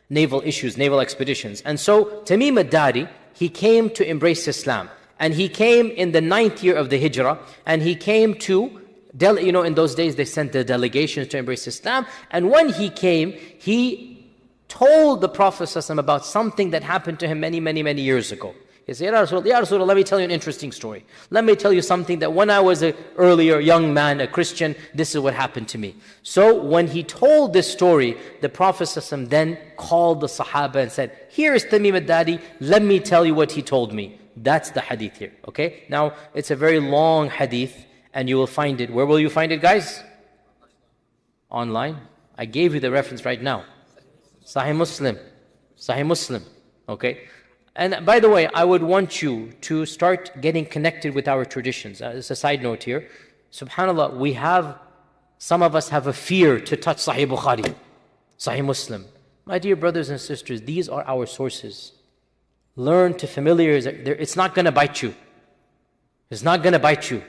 naval issues, naval expeditions. And so, Tamim ad-Dari, he came to embrace Islam. And he came in the 9th year of the Hijrah. And he came to, in those days they sent the delegations to embrace Islam. And when he came, he told the Prophet ﷺ about something that happened to him many, many, many years ago. He said, Ya Rasulullah, let me tell you an interesting story. Let me tell you something that when I was an earlier young man, a Christian, this is what happened to me. So when he told this story, the Prophet ﷺ then called the Sahaba and said, here is Tamim al-Dari, let me tell you what he told me. That's the hadith here, okay? Now, it's a very long hadith, and you will find it. Where will you find it, guys? Online. I gave you the reference right now. Sahih Muslim. Sahih Muslim, okay? And by the way, I would want you to start getting connected with our traditions. It's a side note here. SubhanAllah, some of us have a fear to touch Sahih Bukhari, Sahih Muslim. My dear brothers and sisters, these are our sources. Learn to familiarize. It's not going to bite you. It's not going to bite you.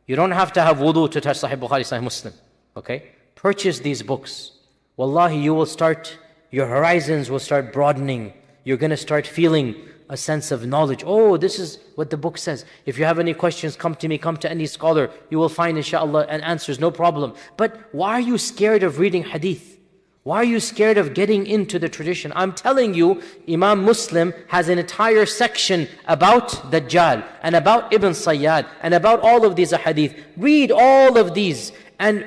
You don't have to have wudu to touch Sahih Bukhari, Sahih Muslim. Okay? Purchase these books. Wallahi, your horizons will start broadening. You're going to start feeling a sense of knowledge. Oh, this is what the book says. If you have any questions, come to me, come to any scholar. You will find, inshallah, an answers, no problem. But why are you scared of reading hadith? Why are you scared of getting into the tradition? I'm telling you, Imam Muslim has an entire section about Dajjal and about Ibn Sayyad and about all of these hadith. Read all of these, and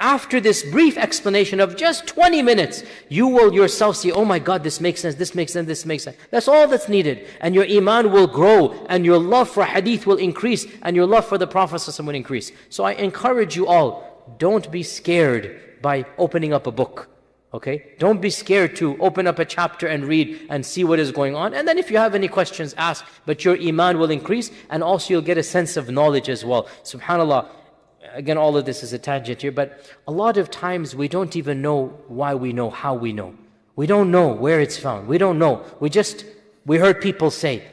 after this brief explanation of just 20 minutes, you will yourself see, oh my God, this makes sense, this makes sense, this makes sense. That's all that's needed. And your iman will grow, and your love for hadith will increase, and your love for the Prophet will increase. So I encourage you all, don't be scared by opening up a book. Okay? Don't be scared to open up a chapter and read and see what is going on. And then if you have any questions, ask. But your iman will increase, and also you'll get a sense of knowledge as well. SubhanAllah. Again, all of this is a tangent here, but a lot of times we don't even know why we know, how we know. We don't know where it's found. We don't know. We heard people say,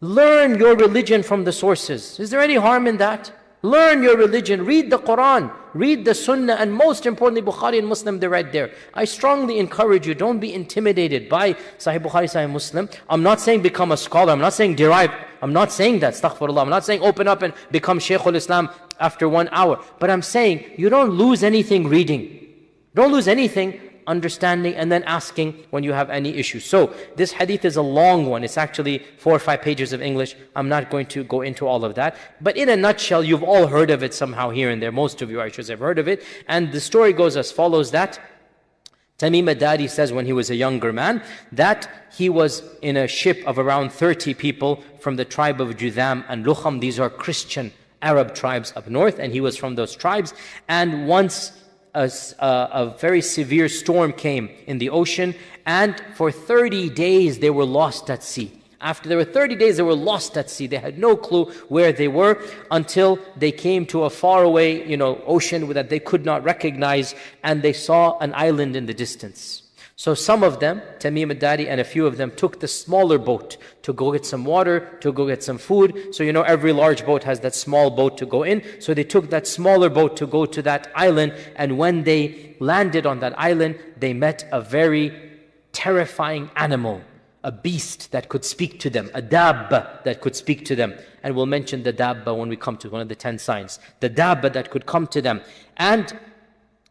learn your religion from the sources. Is there any harm in that? Learn your religion. Read the Quran. Read the Sunnah. And most importantly, Bukhari and Muslim, they're right there. I strongly encourage you, don't be intimidated by Sahih Bukhari, Sahih Muslim. I'm not saying become a scholar. I'm not saying derive. I'm not saying that. Astaghfirullah. I'm not saying open up and become Shaykh al-Islam after 1 hour. But I'm saying you don't lose anything reading. Don't lose anything understanding and then asking when you have any issues. So this hadith is a long one. It's actually 4 or 5 pages of English. I'm not going to go into all of that. But in a nutshell, you've all heard of it somehow here and there. Most of you, I should have heard of it. And the story goes as follows, that Tamim al-Dari says when he was a younger man that he was in a ship of around 30 people from the tribe of Judham and Lukham. These are Christian Arab tribes up north, and he was from those tribes. And once a very severe storm came in the ocean, and for 30 days they were lost at sea. After there were 30 days, they were lost at sea. They had no clue where they were until they came to a faraway, ocean that they could not recognize, and they saw an island in the distance. So some of them, Tamim al-Dari and a few of them, took the smaller boat to go get some water, to go get some food. So every large boat has that small boat to go in. So they took that smaller boat to go to that island. And when they landed on that island, they met a very terrifying animal, a beast that could speak to them, a dabba that could speak to them. And we'll mention the dabba when we come to one of the 10 signs. The dabba that could come to them. And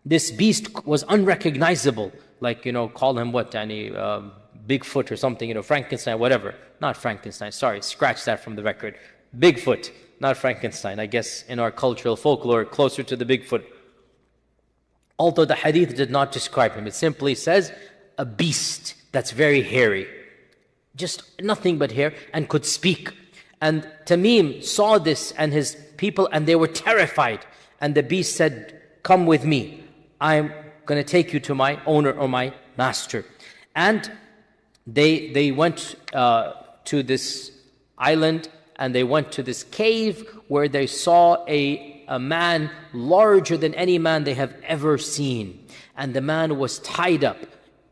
this beast was unrecognizable. Like, call him what, Bigfoot or something, Frankenstein, whatever. Not Frankenstein, sorry, scratch that from the record. Bigfoot, not Frankenstein. I guess in our cultural folklore, closer to the Bigfoot. Although the hadith did not describe him, it simply says a beast that's very hairy. Just nothing but hair, and could speak. And Tamim saw this and his people, and they were terrified. And the beast said, come with me. I'm going to take you to my owner or my master. And they went to this island, and they went to this cave where they saw a man larger than any man they have ever seen. And the man was tied up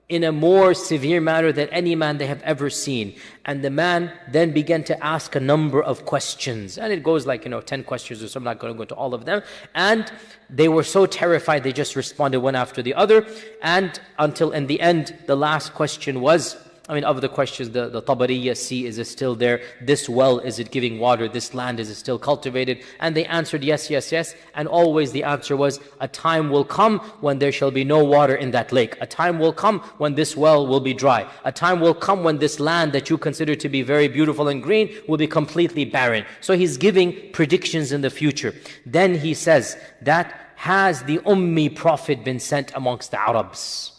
in a more severe manner than any man they have ever seen. And the man then began to ask a number of questions. And it goes like, 10 questions or so. I'm not going to go into all of them. And they were so terrified, they just responded one after the other. And until in the end, the last question was, I mean, of the questions, the Tabariya Sea, is it still there? This well, is it giving water? This land, is it still cultivated? And they answered yes, yes, yes. And always the answer was, a time will come when there shall be no water in that lake. A time will come when this well will be dry. A time will come when this land that you consider to be very beautiful and green will be completely barren. So he's giving predictions in the future. Then he says that, has the Ummi Prophet been sent amongst the Arabs?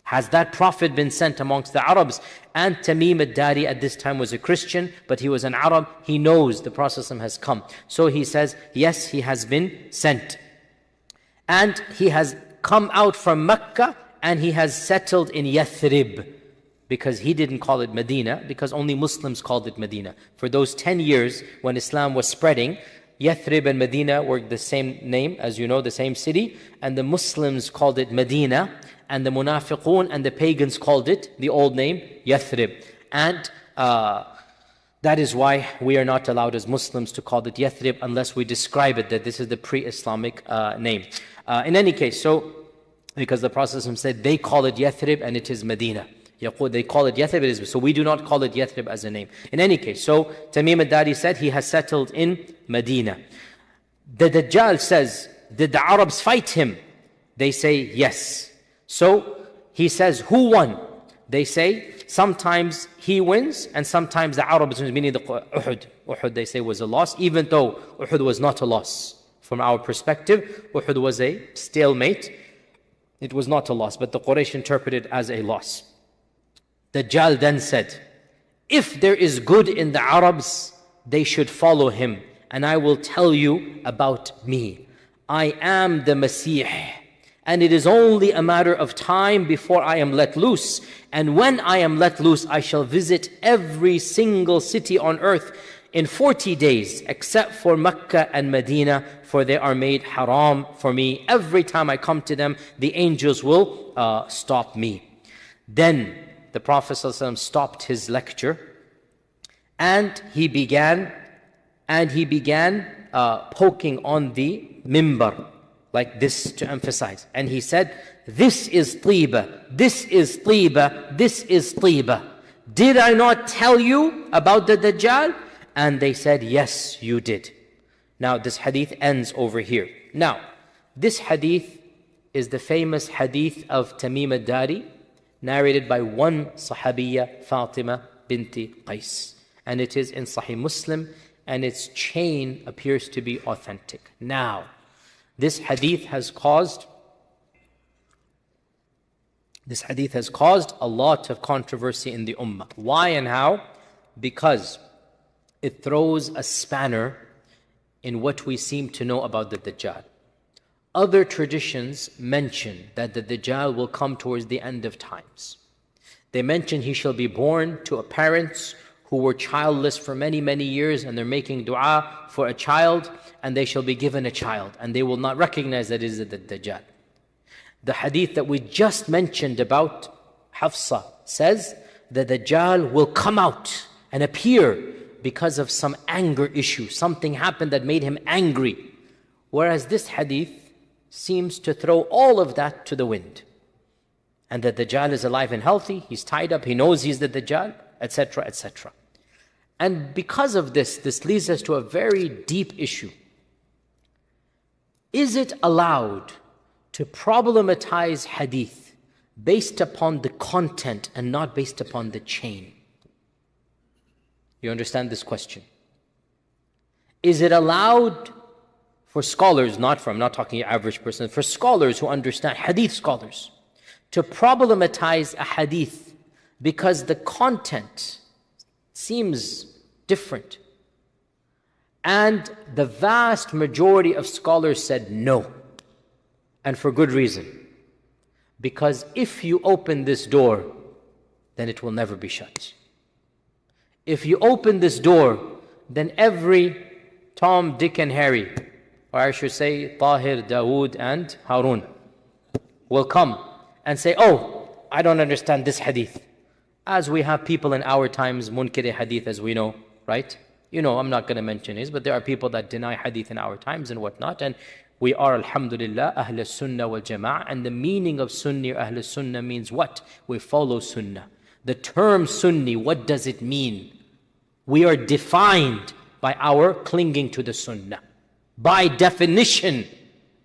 Has that Prophet been sent amongst the Arabs? And Tamim al-Dari at this time was a Christian, but he was an Arab. He knows the Prophet has come. So he says, yes, he has been sent. And he has come out from Mecca and he has settled in Yathrib. Because he didn't call it Medina, because only Muslims called it Medina. For those 10 years when Islam was spreading, Yathrib and Medina were the same name, as you know, the same city, and the Muslims called it Medina, and the Munafiqun and the pagans called it the old name, Yathrib. And that is why we are not allowed as Muslims to call it Yathrib unless we describe it that this is the pre-Islamic name. In any case, so because the Prophet said they call it Yathrib and it is Medina. They call it Yathrib, so we do not call it Yathrib as a name. In any case, so Tamim al-Dari said he has settled in Medina. The Dajjal says, did the Arabs fight him? They say yes. So he says, who won? They say sometimes he wins and sometimes the Arabs wins, meaning the Uhud. Uhud they say was a loss, even though Uhud was not a loss. From our perspective, Uhud was a stalemate. It was not a loss, but the Quraysh interpreted it as a loss. Dajjal then said, if there is good in the Arabs, they should follow him. And I will tell you about me. I am the Masih. And it is only a matter of time before I am let loose. And when I am let loose, I shall visit every single city on earth in 40 days, except for Mecca and Medina, for they are made haram for me. Every time I come to them, the angels will stop me. Then the Prophet ﷺ stopped his lecture and he began poking on the mimbar like this to emphasize. And he said, this is Tiba, this is Tiba, this is Tiba. Did I not tell you about the Dajjal? And they said, yes, you did. Now this hadith ends over here. Now, this hadith is the famous hadith of Tamim al-Dari, narrated by one Sahabiya, Fatima binti Qais. And it is in Sahih Muslim, and its chain appears to be authentic. Now, this hadith has caused a lot of controversy in the Ummah. Why and how? Because it throws a spanner in what we seem to know about the Dajjal. Other traditions mention that the Dajjal will come towards the end of times. They mention he shall be born to parents who were childless for many, many years, and they're making dua for a child, and they shall be given a child, and they will not recognize that it is the Dajjal. The hadith that we just mentioned about Hafsa says that the Dajjal will come out and appear because of some anger issue. Something happened that made him angry. Whereas this hadith seems to throw all of that to the wind. And that the Dajjal is alive and healthy, he's tied up, he knows he's the Dajjal, etc., etc. And because of this, this leads us to a very deep issue. Is it allowed to problematize hadith based upon the content and not based upon the chain? You understand this question? Is it allowed for scholars, I'm not talking average person, for scholars who understand, hadith scholars, to problematize a hadith because the content seems different? And the vast majority of scholars said no. And for good reason. Because if you open this door, then it will never be shut. If you open this door, then every Tom, Dick, and Harry, or I should say Tahir, Dawood, and Harun, will come and say, oh, I don't understand this hadith. As we have people in our times, munkir hadith, as we know, right? You know, I'm not going to mention his, but there are people that deny hadith in our times and whatnot. And we are, alhamdulillah, Ahl Sunnah wal Jama'ah. And the meaning of Sunni or Ahl Sunnah means what? We follow Sunnah. The term Sunni, what does it mean? We are defined by our clinging to the Sunnah. By definition,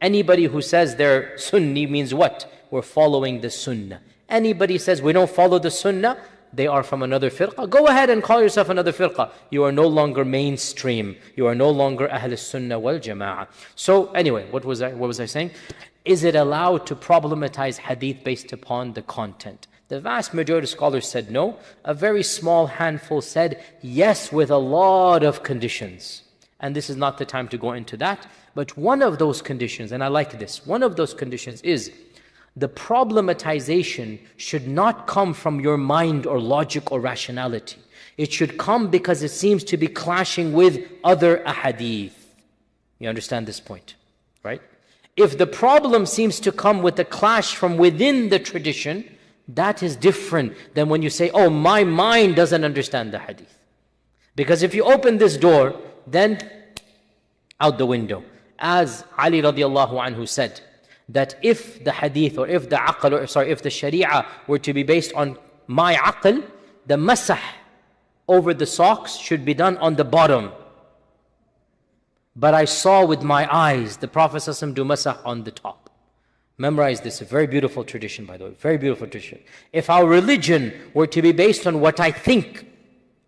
anybody who says they're Sunni means what? We're following the Sunnah. Anybody says we don't follow the Sunnah, they are from another firqa. Go ahead and call yourself another firqa. You are no longer mainstream. You are no longer Ahl Sunnah wal Jama'ah. So anyway, what was I saying? Is it allowed to problematize hadith based upon the content? The vast majority of scholars said no. A very small handful said yes, with a lot of conditions. And this is not the time to go into that. But one of those conditions, and I like this, one of those conditions is the problematization should not come from your mind or logic or rationality. It should come because it seems to be clashing with other ahadith. You understand this point, right? If the problem seems to come with a clash from within the tradition, that is different than when you say, oh, my mind doesn't understand the hadith. Because if you open this door, then out the window. As Ali radiallahu anhu said, that if the hadith or if the aql, or if the sharia were to be based on my aql, the masah over the socks should be done on the bottom. But I saw with my eyes the Prophet ﷺ do masah on the top. Memorize this, a very beautiful tradition, by the way, very beautiful tradition. If our religion were to be based on what I think,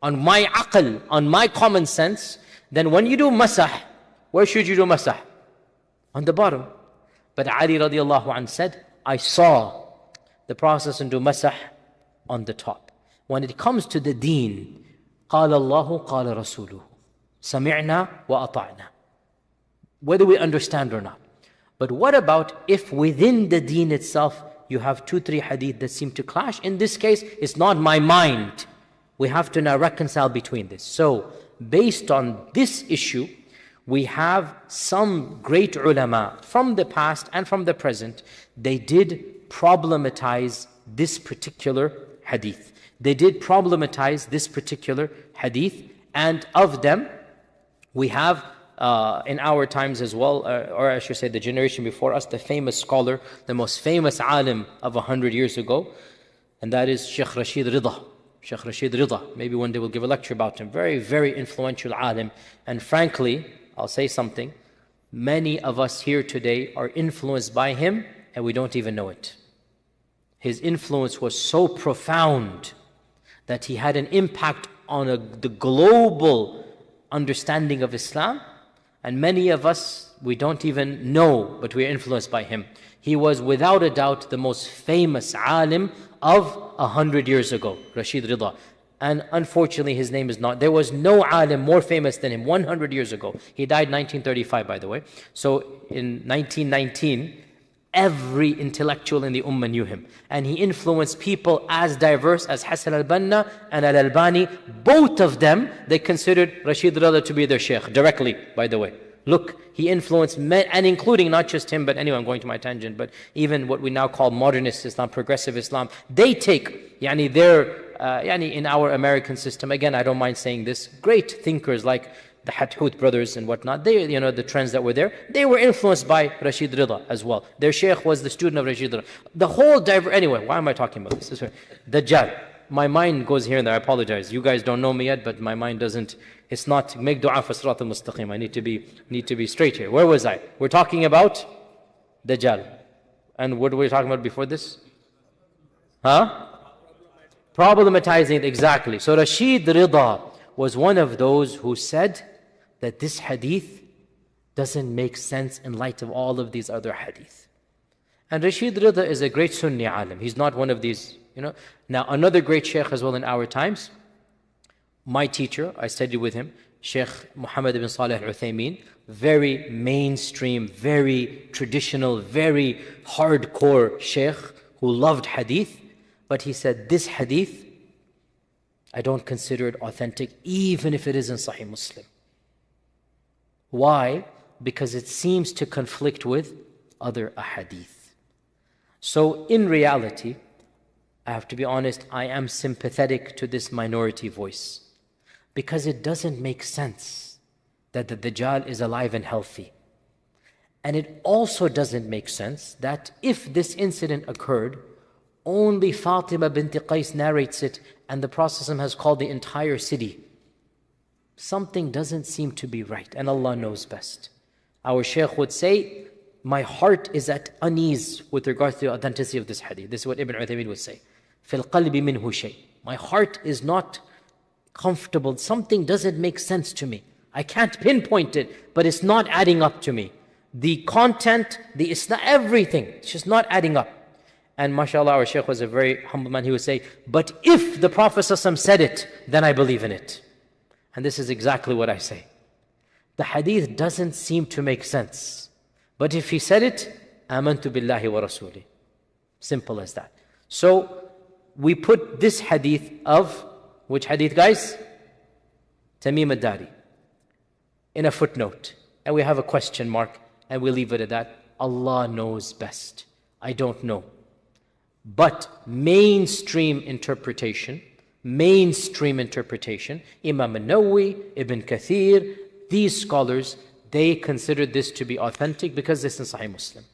on my aql, on my common sense, then when you do masah, where should you do masah? On the bottom. But Ali radiallahu anh said, I saw the Prophet ﷺ do masah on the top. When it comes to the deen, قال الله قال رسوله سمعنا وأطعنا. Whether we understand or not. But what about if within the deen itself you have 2-3 hadith that seem to clash? In this case, it's not my mind. We have to now reconcile between this. So, based on this issue, we have some great ulama from the past and from the present. They did problematize this particular hadith. They did problematize this particular hadith. And of them, we have in our times as well, or I should say the generation before us, the famous scholar, the most famous alim of 100 years ago, and that is Shaykh Rashid Rida. Shaykh Rashid Rida. Maybe one day we'll give a lecture about him. Very, very influential alim. And frankly, I'll say something, many of us here today are influenced by him and we don't even know it. His influence was so profound that he had an impact on the global understanding of Islam. And many of us, we don't even know, but we are influenced by him. He was without a doubt the most famous alim of 100 years ago, Rashid Rida. And unfortunately, his name is not. There was no alim more famous than him 100 years ago. He died 1935, by the way. So in 1919, every intellectual in the ummah knew him. And he influenced people as diverse as Hassan al-Banna and al-Albani. Both of them, they considered Rashid Rida to be their sheikh, directly, by the way. Look, he influenced men, and including not just him, but anyway, I'm going to my tangent, but even what we now call modernist Islam, progressive Islam, they take, in our American system, again, I don't mind saying this, great thinkers like the Hathut brothers and whatnot, they, the trends that were there, they were influenced by Rashid Rida as well. Their sheikh was the student of Rashid Rida. The whole anyway, why am I talking about this? Dajjal. My mind goes here and there, I apologize. You guys don't know me yet, but my mind doesn't, it's not, make dua for Sirat al-Mustaqim. I need to be straight here. Where was I? We're talking about Dajjal. And what were we talking about before this? Problematizing it, exactly. So Rashid Rida was one of those who said that this hadith doesn't make sense in light of all of these other hadith. And Rashid Rida is a great Sunni alim. He's not one of these, Now another great sheikh as well in our times, my teacher, I studied with him, Sheikh Muhammad ibn Salih al-Uthaymeen, very mainstream, very traditional, very hardcore sheikh who loved hadith. But he said, this hadith, I don't consider it authentic, even if it is in Sahih Muslim. Why? Because it seems to conflict with other ahadith. So in reality, I have to be honest, I am sympathetic to this minority voice. Because it doesn't make sense that the Dajjal is alive and healthy. And it also doesn't make sense that if this incident occurred, Only Fatima bint Qais narrates it, and the Prophet ﷺ has called the entire city. Something doesn't seem to be right, and Allah knows best. Our Shaykh would say, my heart is at unease with regards to the authenticity of this hadith. This is what Ibn Uthaymeen would say. فِي الْقَلْبِ مِنْهُ شَيْءٍ. My heart is not comfortable. Something doesn't make sense to me. I can't pinpoint it, but it's not adding up to me. The content, the Islam, everything, it's just not adding up. And mashallah, our Shaykh was a very humble man. He would say, but if the Prophet ﷺ said it, then I believe in it. And this is exactly what I say. The hadith doesn't seem to make sense. But if he said it, amantu billahi wa rasuli. Simple as that. So we put this hadith of, which hadith guys? Tamim al-Dari. In a footnote. And we have a question mark. And we leave it at that. Allah knows best. I don't know. But mainstream interpretation, Imam al-Nawawi, Ibn Kathir, these scholars, they consider this to be authentic because this is Sahih Muslim.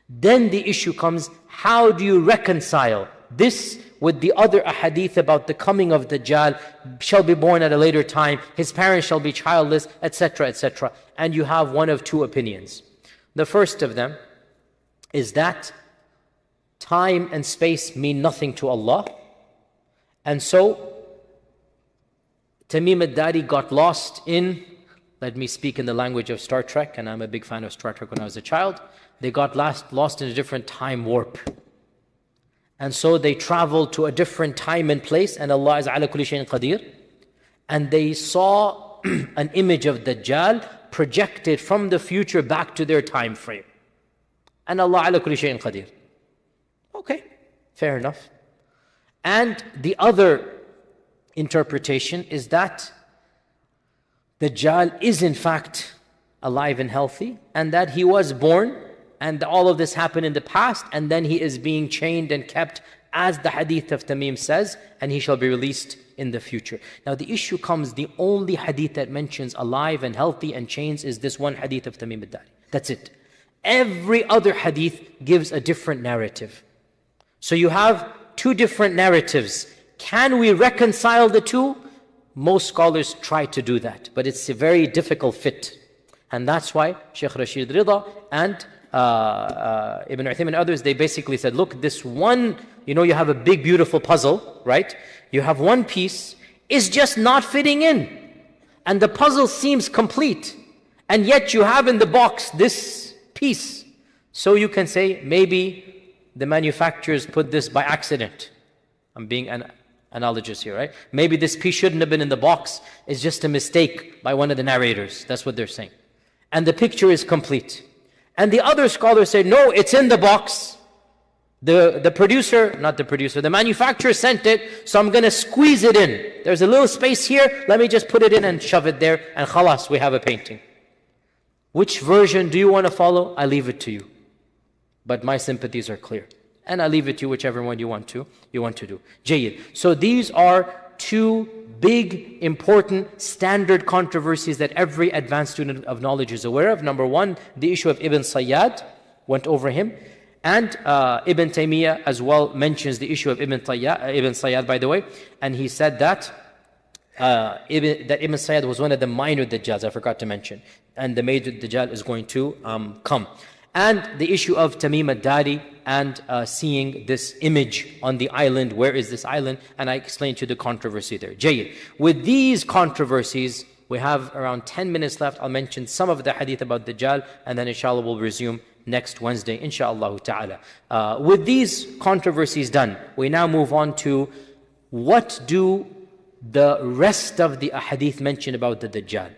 Then the issue comes, how do you reconcile this with the other ahadith about the coming of Dajjal, shall be born at a later time, his parents shall be childless, etc., etc. And you have one of two opinions. The first of them is that time and space mean nothing to Allah. And so, Tamim al-Dari got lost in, let me speak in the language of Star Trek, and I'm a big fan of Star Trek when I was a child. They got lost in a different time warp. And so they traveled to a different time and place, and Allah is ala kulli shayin qadir. And they saw an image of Dajjal projected from the future back to their time frame. And Allah ala kulli shayin qadir. Okay, fair enough. And the other interpretation is that Dajjal is in fact alive and healthy, and that he was born, and all of this happened in the past, and then he is being chained and kept as the hadith of Tamim says, and he shall be released in the future. Now the issue comes, the only hadith that mentions alive and healthy and chains is this one hadith of Tamim al-Dari. That's it. Every other hadith gives a different narrative. So you have two different narratives. Can we reconcile the two? Most scholars try to do that, but it's a very difficult fit. And that's why Shaykh Rashid Rida and Ibn Uthaymeen and others, they basically said, look, this one, you know, you have a big beautiful puzzle, right? You have one piece, is just not fitting in. And the puzzle seems complete. And yet you have in the box this piece. So you can say, maybe the manufacturers put this by accident. I'm being analogous here, right? Maybe this piece shouldn't have been in the box. It's just a mistake by one of the narrators. That's what they're saying. And the picture is complete. And the other scholars say, no, it's in the box. The manufacturer sent it, so I'm going to squeeze it in. There's a little space here, let me just put it in and shove it there, and khalas, we have a painting. Which version do you want to follow? I leave it to you. But my sympathies are clear. And I leave it to you, whichever one you want to do. Jayyid. So these are two big, important, standard controversies that every advanced student of knowledge is aware of. Number one, the issue of Ibn Sayyad, went over him. And Ibn Taymiyyah as well mentions the issue of Ibn Sayyad, by the way. And he said that Ibn Sayyad was one of the minor Dajjals, I forgot to mention. And the major Dajjal is going to come. And the issue of Tamim al-Dari and seeing this image on the island. Where is this island? And I explained to you the controversy there. Jayyid. With these controversies, we have around 10 minutes left. I'll mention some of the hadith about Dajjal, and then inshallah we'll resume next Wednesday, inshallah ta'ala. With these controversies done, we now move on to what do the rest of the hadith mention about the Dajjal.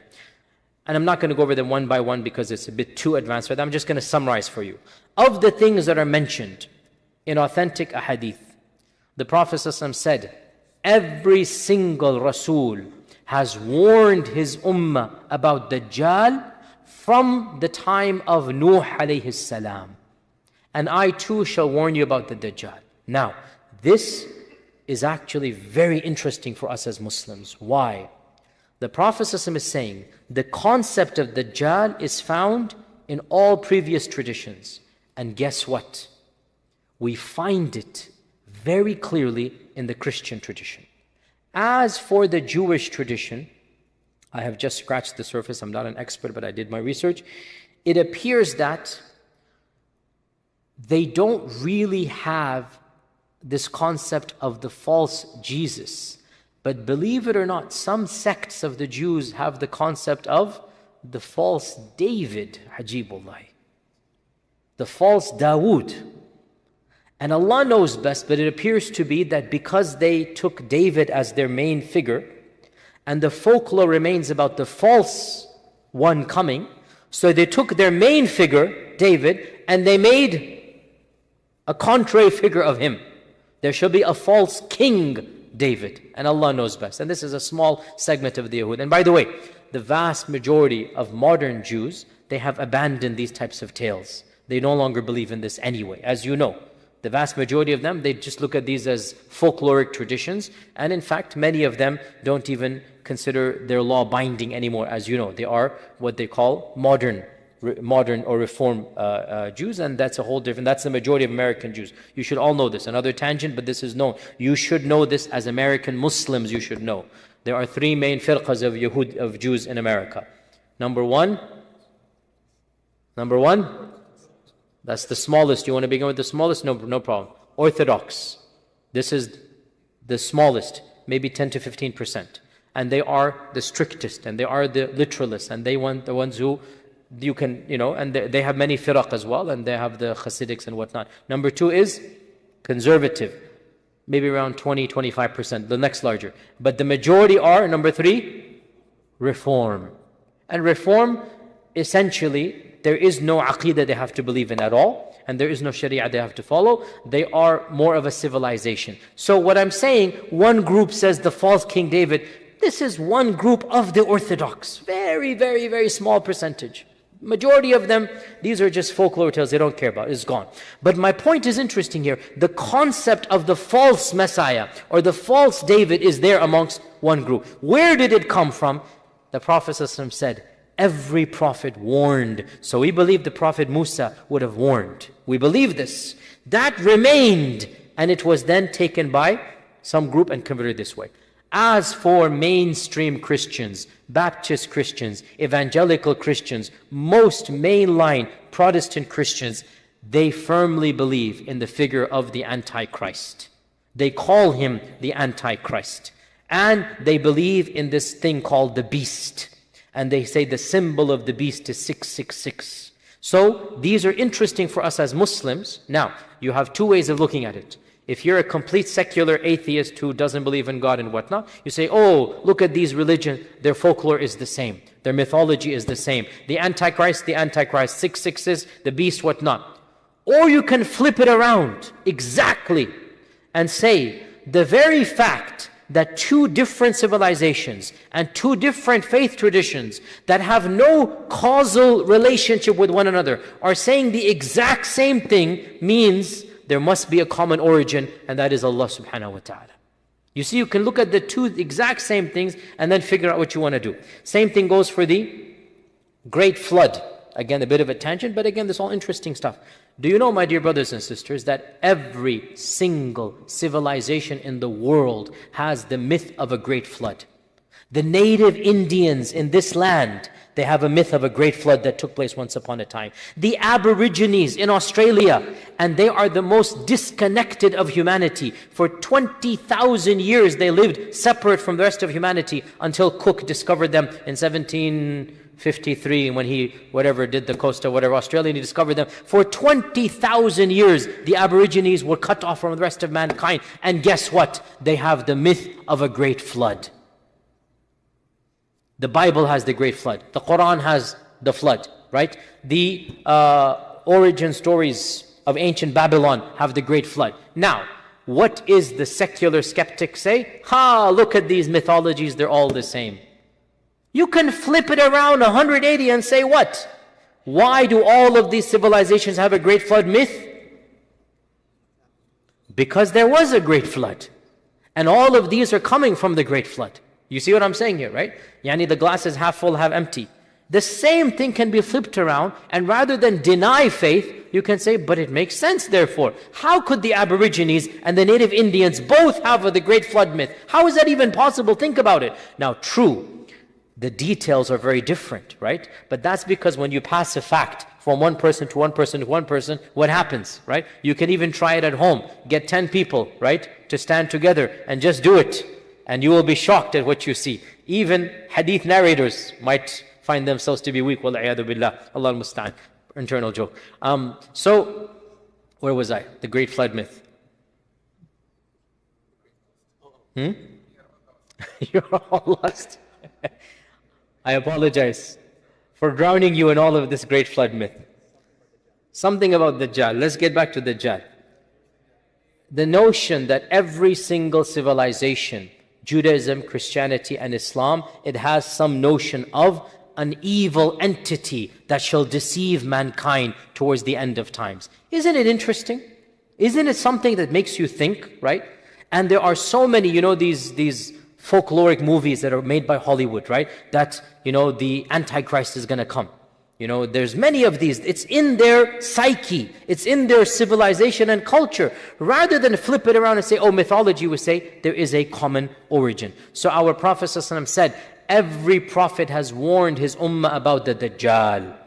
And I'm not going to go over them one by one because it's a bit too advanced for that. I'm just going to summarize for you. Of the things that are mentioned in authentic ahadith, the Prophet ﷺ said, every single Rasul has warned his ummah about Dajjal from the time of Nuh alayhi salam. And I too shall warn you about the Dajjal. Now, this is actually very interesting for us as Muslims. Why? The Prophet ﷺ is saying, the concept of Dajjal is found in all previous traditions. And guess what? We find it very clearly in the Christian tradition. As for the Jewish tradition, I have just scratched the surface. I'm not an expert, but I did my research. It appears that they don't really have this concept of the false Jesus. But believe it or not, some sects of the Jews have the concept of the false David, Ajibullah, the false Dawood. And Allah knows best, but it appears to be that because they took David as their main figure, and the folklore remains about the false one coming, so they took their main figure, David, and they made a contrary figure of him. There shall be a false king, David, and Allah knows best. And this is a small segment of the Yahud. And by the way, the vast majority of modern Jews, they have abandoned these types of tales. They no longer believe in this anyway, as you know. The vast majority of them, they just look at these as folkloric traditions. And in fact, many of them don't even consider their law binding anymore, as you know. They are what they call modern or reform Jews, and that's a whole different, that's the majority of American Jews. You should all know this. Another tangent, but this is known. You should know this as American Muslims, you should know. There are three main firqas of Jews in America. Number one, that's the smallest. You want to begin with the smallest? No problem. Orthodox. This is the smallest, maybe 10 to 15%. And they are the strictest, and they are the literalists, and they want the ones who you can, and they have many firaq as well, and they have the Hasidics and whatnot. Number two is conservative, maybe around 20-25%, the next larger. But the majority are, number three, reform. And reform, essentially, there is no aqeedah they have to believe in at all, and there is no sharia they have to follow. They are more of a civilization. So what I'm saying, one group says the false King David. This is one group of the Orthodox. Very, very, very small percentage. Majority of them, these are just folklore tales they don't care about. It's gone. But my point is interesting here. The concept of the false Messiah or the false David is there amongst one group. Where did it come from? The Prophet ﷺ said, every prophet warned. So we believe the Prophet Musa would have warned. We believe this. That remained, and it was then taken by some group and converted this way. As for mainstream Christians, Baptist Christians, evangelical Christians, most mainline Protestant Christians, they firmly believe in the figure of the Antichrist. They call him the Antichrist. And they believe in this thing called the beast. And they say the symbol of the beast is 666. So these are interesting for us as Muslims. Now, you have two ways of looking at it. If you're a complete secular atheist who doesn't believe in God and whatnot, you say, oh, look at these religions, their folklore is the same. Their mythology is the same. The Antichrist, 666s, the beast, whatnot. Or you can flip it around exactly and say, the very fact that two different civilizations and two different faith traditions that have no causal relationship with one another are saying the exact same thing means there must be a common origin, and that is Allah subhanahu wa ta'ala. You see, you can look at the two exact same things and then figure out what you want to do. Same thing goes for the Great Flood. Again, a bit of a tangent, but again, this is all interesting stuff. Do you know, my dear brothers and sisters, that every single civilization in the world has the myth of a great flood? The native Indians in this land, they have a myth of a great flood that took place once upon a time. The Aborigines in Australia, and they are the most disconnected of humanity. For 20,000 years they lived separate from the rest of humanity until Cook discovered them in 1753 when he, did the coast of Australia, and he discovered them. For 20,000 years, the Aborigines were cut off from the rest of mankind. And guess what? They have the myth of a great flood. The Bible has the great flood. The Quran has the flood, right? The origin stories of ancient Babylon have the great flood. Now, what is the secular skeptic say? Look at these mythologies, they're all the same. You can flip it around 180 and say what? Why do all of these civilizations have a great flood myth? Because there was a great flood. And all of these are coming from the great flood. You see what I'm saying here, right? Yani the glass is half full, half empty. The same thing can be flipped around, and rather than deny faith, you can say, but it makes sense therefore. How could the Aborigines and the native Indians both have the great flood myth? How is that even possible? Think about it. Now, true, the details are very different, right? But that's because when you pass a fact from one person to one person to one person, what happens, right? You can even try it at home. Get 10 people, right, to stand together and just do it. And you will be shocked at what you see. Even hadith narrators might find themselves to be weak. Wal-'iyadu billah. Allah al-musta'an. Internal joke. So, where was I? The great flood myth. You're all lost. I apologize for drowning you in all of this great flood myth. Something about Dajjal. Let's get back to Dajjal. The notion that every single civilization, Judaism, Christianity and Islam, it has some notion of an evil entity that shall deceive mankind towards the end of times. Isn't it interesting? Isn't it something that makes you think, right? And there are so many, these folkloric movies that are made by Hollywood, right? That, the Antichrist is going to come. There's many of these. It's in their psyche. It's in their civilization and culture. Rather than flip it around and say, mythology, we say there is a common origin. So our Prophet ﷺ said, every prophet has warned his ummah about the Dajjal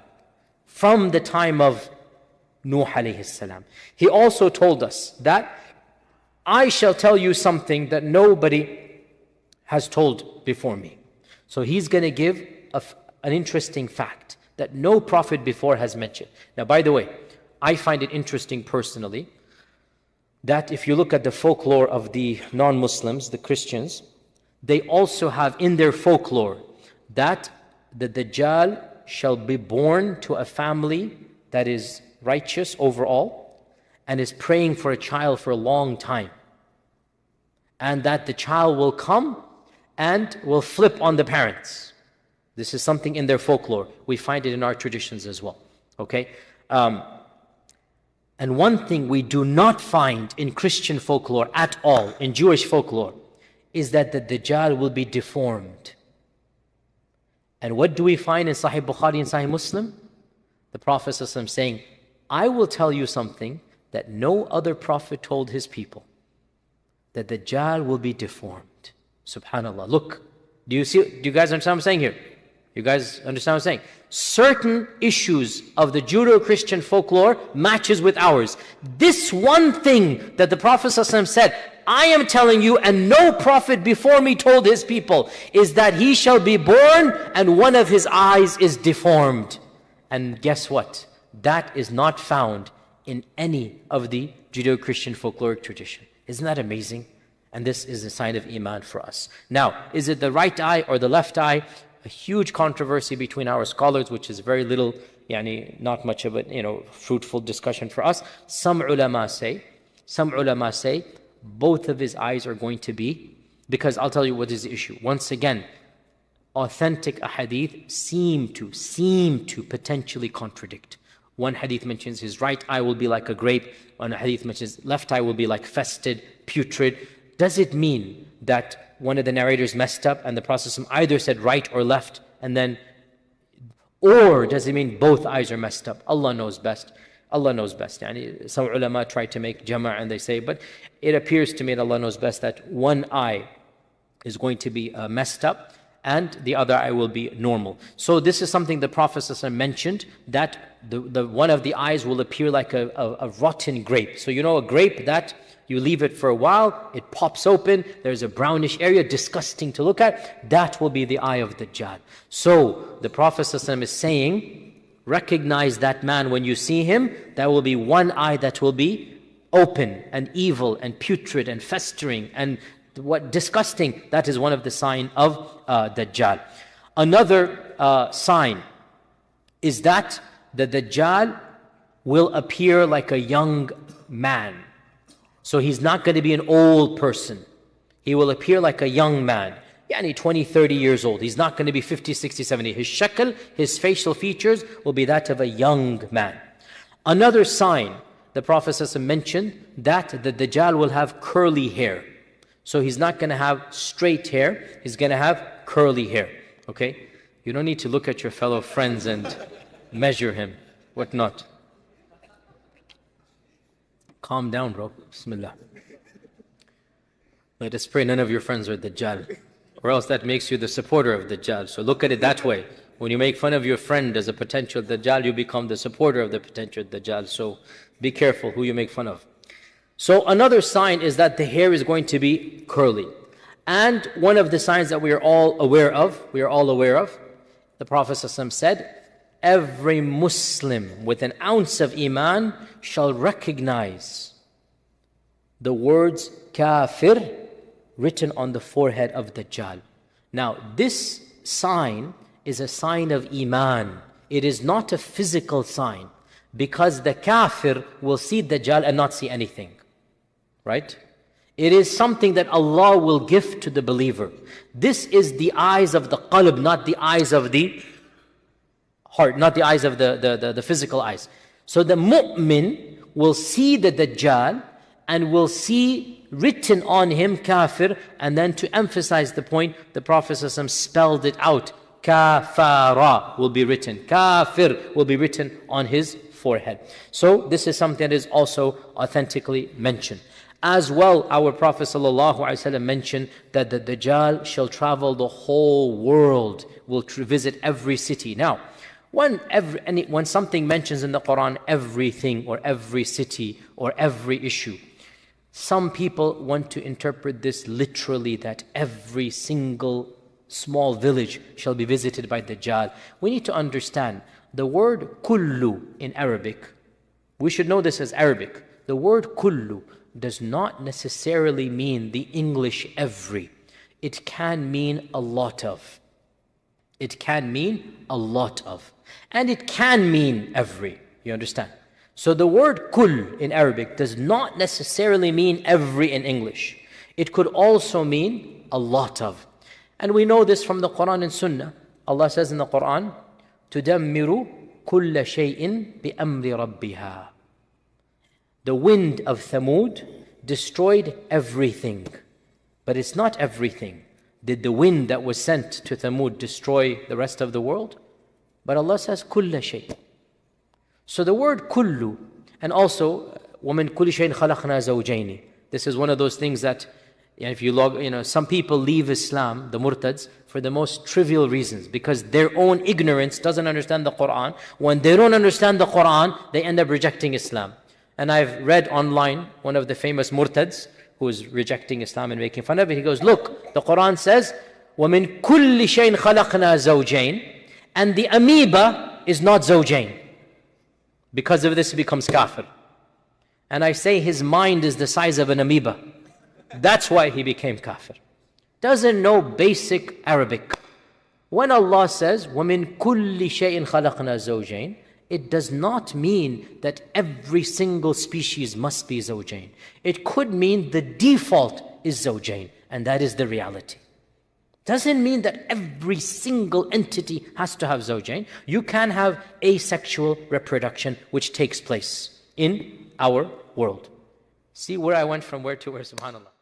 from the time of Nuh alayhi salam. He also told us that I shall tell you something that nobody has told before me. So he's going to give an interesting fact that no prophet before has mentioned. Now, by the way, I find it interesting personally that if you look at the folklore of the non-Muslims, the Christians, they also have in their folklore that the Dajjal shall be born to a family that is righteous overall and is praying for a child for a long time. And that the child will come and will flip on the parents. This is something in their folklore. We find it in our traditions as well. Okay? And one thing we do not find in Christian folklore at all, in Jewish folklore, is that the Dajjal will be deformed. And what do we find in Sahih Bukhari and Sahih Muslim? The Prophet ﷺ saying, I will tell you something that no other prophet told his people. That the Dajjal will be deformed. Subhanallah. Look, do you guys understand what I'm saying here? You guys understand what I'm saying? Certain issues of the Judeo-Christian folklore matches with ours. This one thing that the Prophet ﷺ said, I am telling you, and no prophet before me told his people, is that he shall be born and one of his eyes is deformed. And guess what? That is not found in any of the Judeo-Christian folkloric tradition. Isn't that amazing? And this is a sign of Iman for us. Now, is it the right eye or the left eye? A huge controversy between our scholars, which is very little, not much of a fruitful discussion for us. Some ulama say, both of his eyes are going to be, because I'll tell you what is the issue. Once again, authentic hadith seem to potentially contradict. One hadith mentions his right eye will be like a grape. One hadith mentions left eye will be like fested, putrid. Does it mean that one of the narrators messed up and the Prophet either said right or left, or does it mean both eyes are messed up? Allah knows best. Allah knows best. Some ulama try to make jama' and they say, but it appears to me that Allah knows best that one eye is going to be messed up and the other eye will be normal. So this is something the Prophet mentioned, that the one of the eyes will appear like a rotten grape. So a grape that you leave it for a while, it pops open, there's a brownish area, disgusting to look at. That will be the eye of Dajjal. So the Prophet is saying, recognize that man when you see him. That will be one eye that will be open and evil and putrid and festering and what disgusting. That is one of the sign of Dajjal. Another sign is that the Dajjal will appear like a young man. So he's not going to be an old person. He will appear like a young man. 20, 30 years old. He's not going to be 50, 60, 70. His shakl, his facial features will be that of a young man. Another sign, the Prophet ﷺ mentioned that the Dajjal will have curly hair. So he's not going to have straight hair. He's going to have curly hair. Okay? You don't need to look at your fellow friends and measure him, whatnot. Calm down, bro. Bismillah. Let us pray none of your friends are Dajjal, or else that makes you the supporter of Dajjal. So look at it that way. When you make fun of your friend as a potential Dajjal, you become the supporter of the potential Dajjal. So be careful who you make fun of. So another sign is that the hair is going to be curly. And one of the signs that we are all aware of, the Prophet ﷺ said, every Muslim with an ounce of Iman shall recognize the words kafir written on the forehead of Dajjal. Now this sign is a sign of Iman. It is not a physical sign, because the kafir will see Dajjal and not see anything. Right? It is something that Allah will give to the believer. This is the eyes of the qalb, not the eyes of the heart, not the eyes of the physical eyes. So the mu'min will see the Dajjal and will see written on him kafir, and then to emphasize the point, the Prophet ﷺ spelled it out. Kafara will be written. Kafir will be written on his forehead. So this is something that is also authentically mentioned. As well, our Prophet ﷺ mentioned that the Dajjal shall travel the whole world, will visit every city. Now, when something mentions in the Quran everything or every city or every issue, some people want to interpret this literally, that every single small village shall be visited by Dajjal. We need to understand the word kullu in Arabic. We should know this as Arabic. The word kullu does not necessarily mean the English every. It can mean a lot of. It can mean a lot of. And it can mean every. You understand? So the word kull in Arabic does not necessarily mean every in English. It could also mean a lot of. And we know this from the Quran and Sunnah. Allah says in the Quran, تُدَمِّرُ كُلَّ شَيْءٍ بِأَمْرِ رَبِّهَا. The wind of Thamud destroyed everything. But it's not everything. Did the wind that was sent to Thamud destroy the rest of the world? But Allah says, كُلَّ شَيْءٍ. So the word kullu, and also, وَمِن كُلِّ شَيْءٍ خَلَقْنَا زَوْجَيْنِ. This is one of those things that, if you some people leave Islam, the murtads, for the most trivial reasons, because their own ignorance doesn't understand the Quran. When they don't understand the Quran, they end up rejecting Islam. And I've read online, one of the famous murtads, who is rejecting Islam and making fun of it, he goes, look, the Quran says, وَمِن كُلِّ شَيْءٍ خَلَقْنَا زَوْجَيْنِ, and the amoeba is not zawjain. Because of this, he becomes kafir. And I say his mind is the size of an amoeba. That's why he became kafir. Doesn't know basic Arabic. When Allah says, وَمِن كُلِّ شَيْءٍ خَلَقْنَا زَوْجَيْنِ, it does not mean that every single species must be zawjain. It could mean the default is zawjain, and that is the reality. Doesn't mean that every single entity has to have zawjain. You can have asexual reproduction, which takes place in our world. See where I went from where to where, subhanAllah.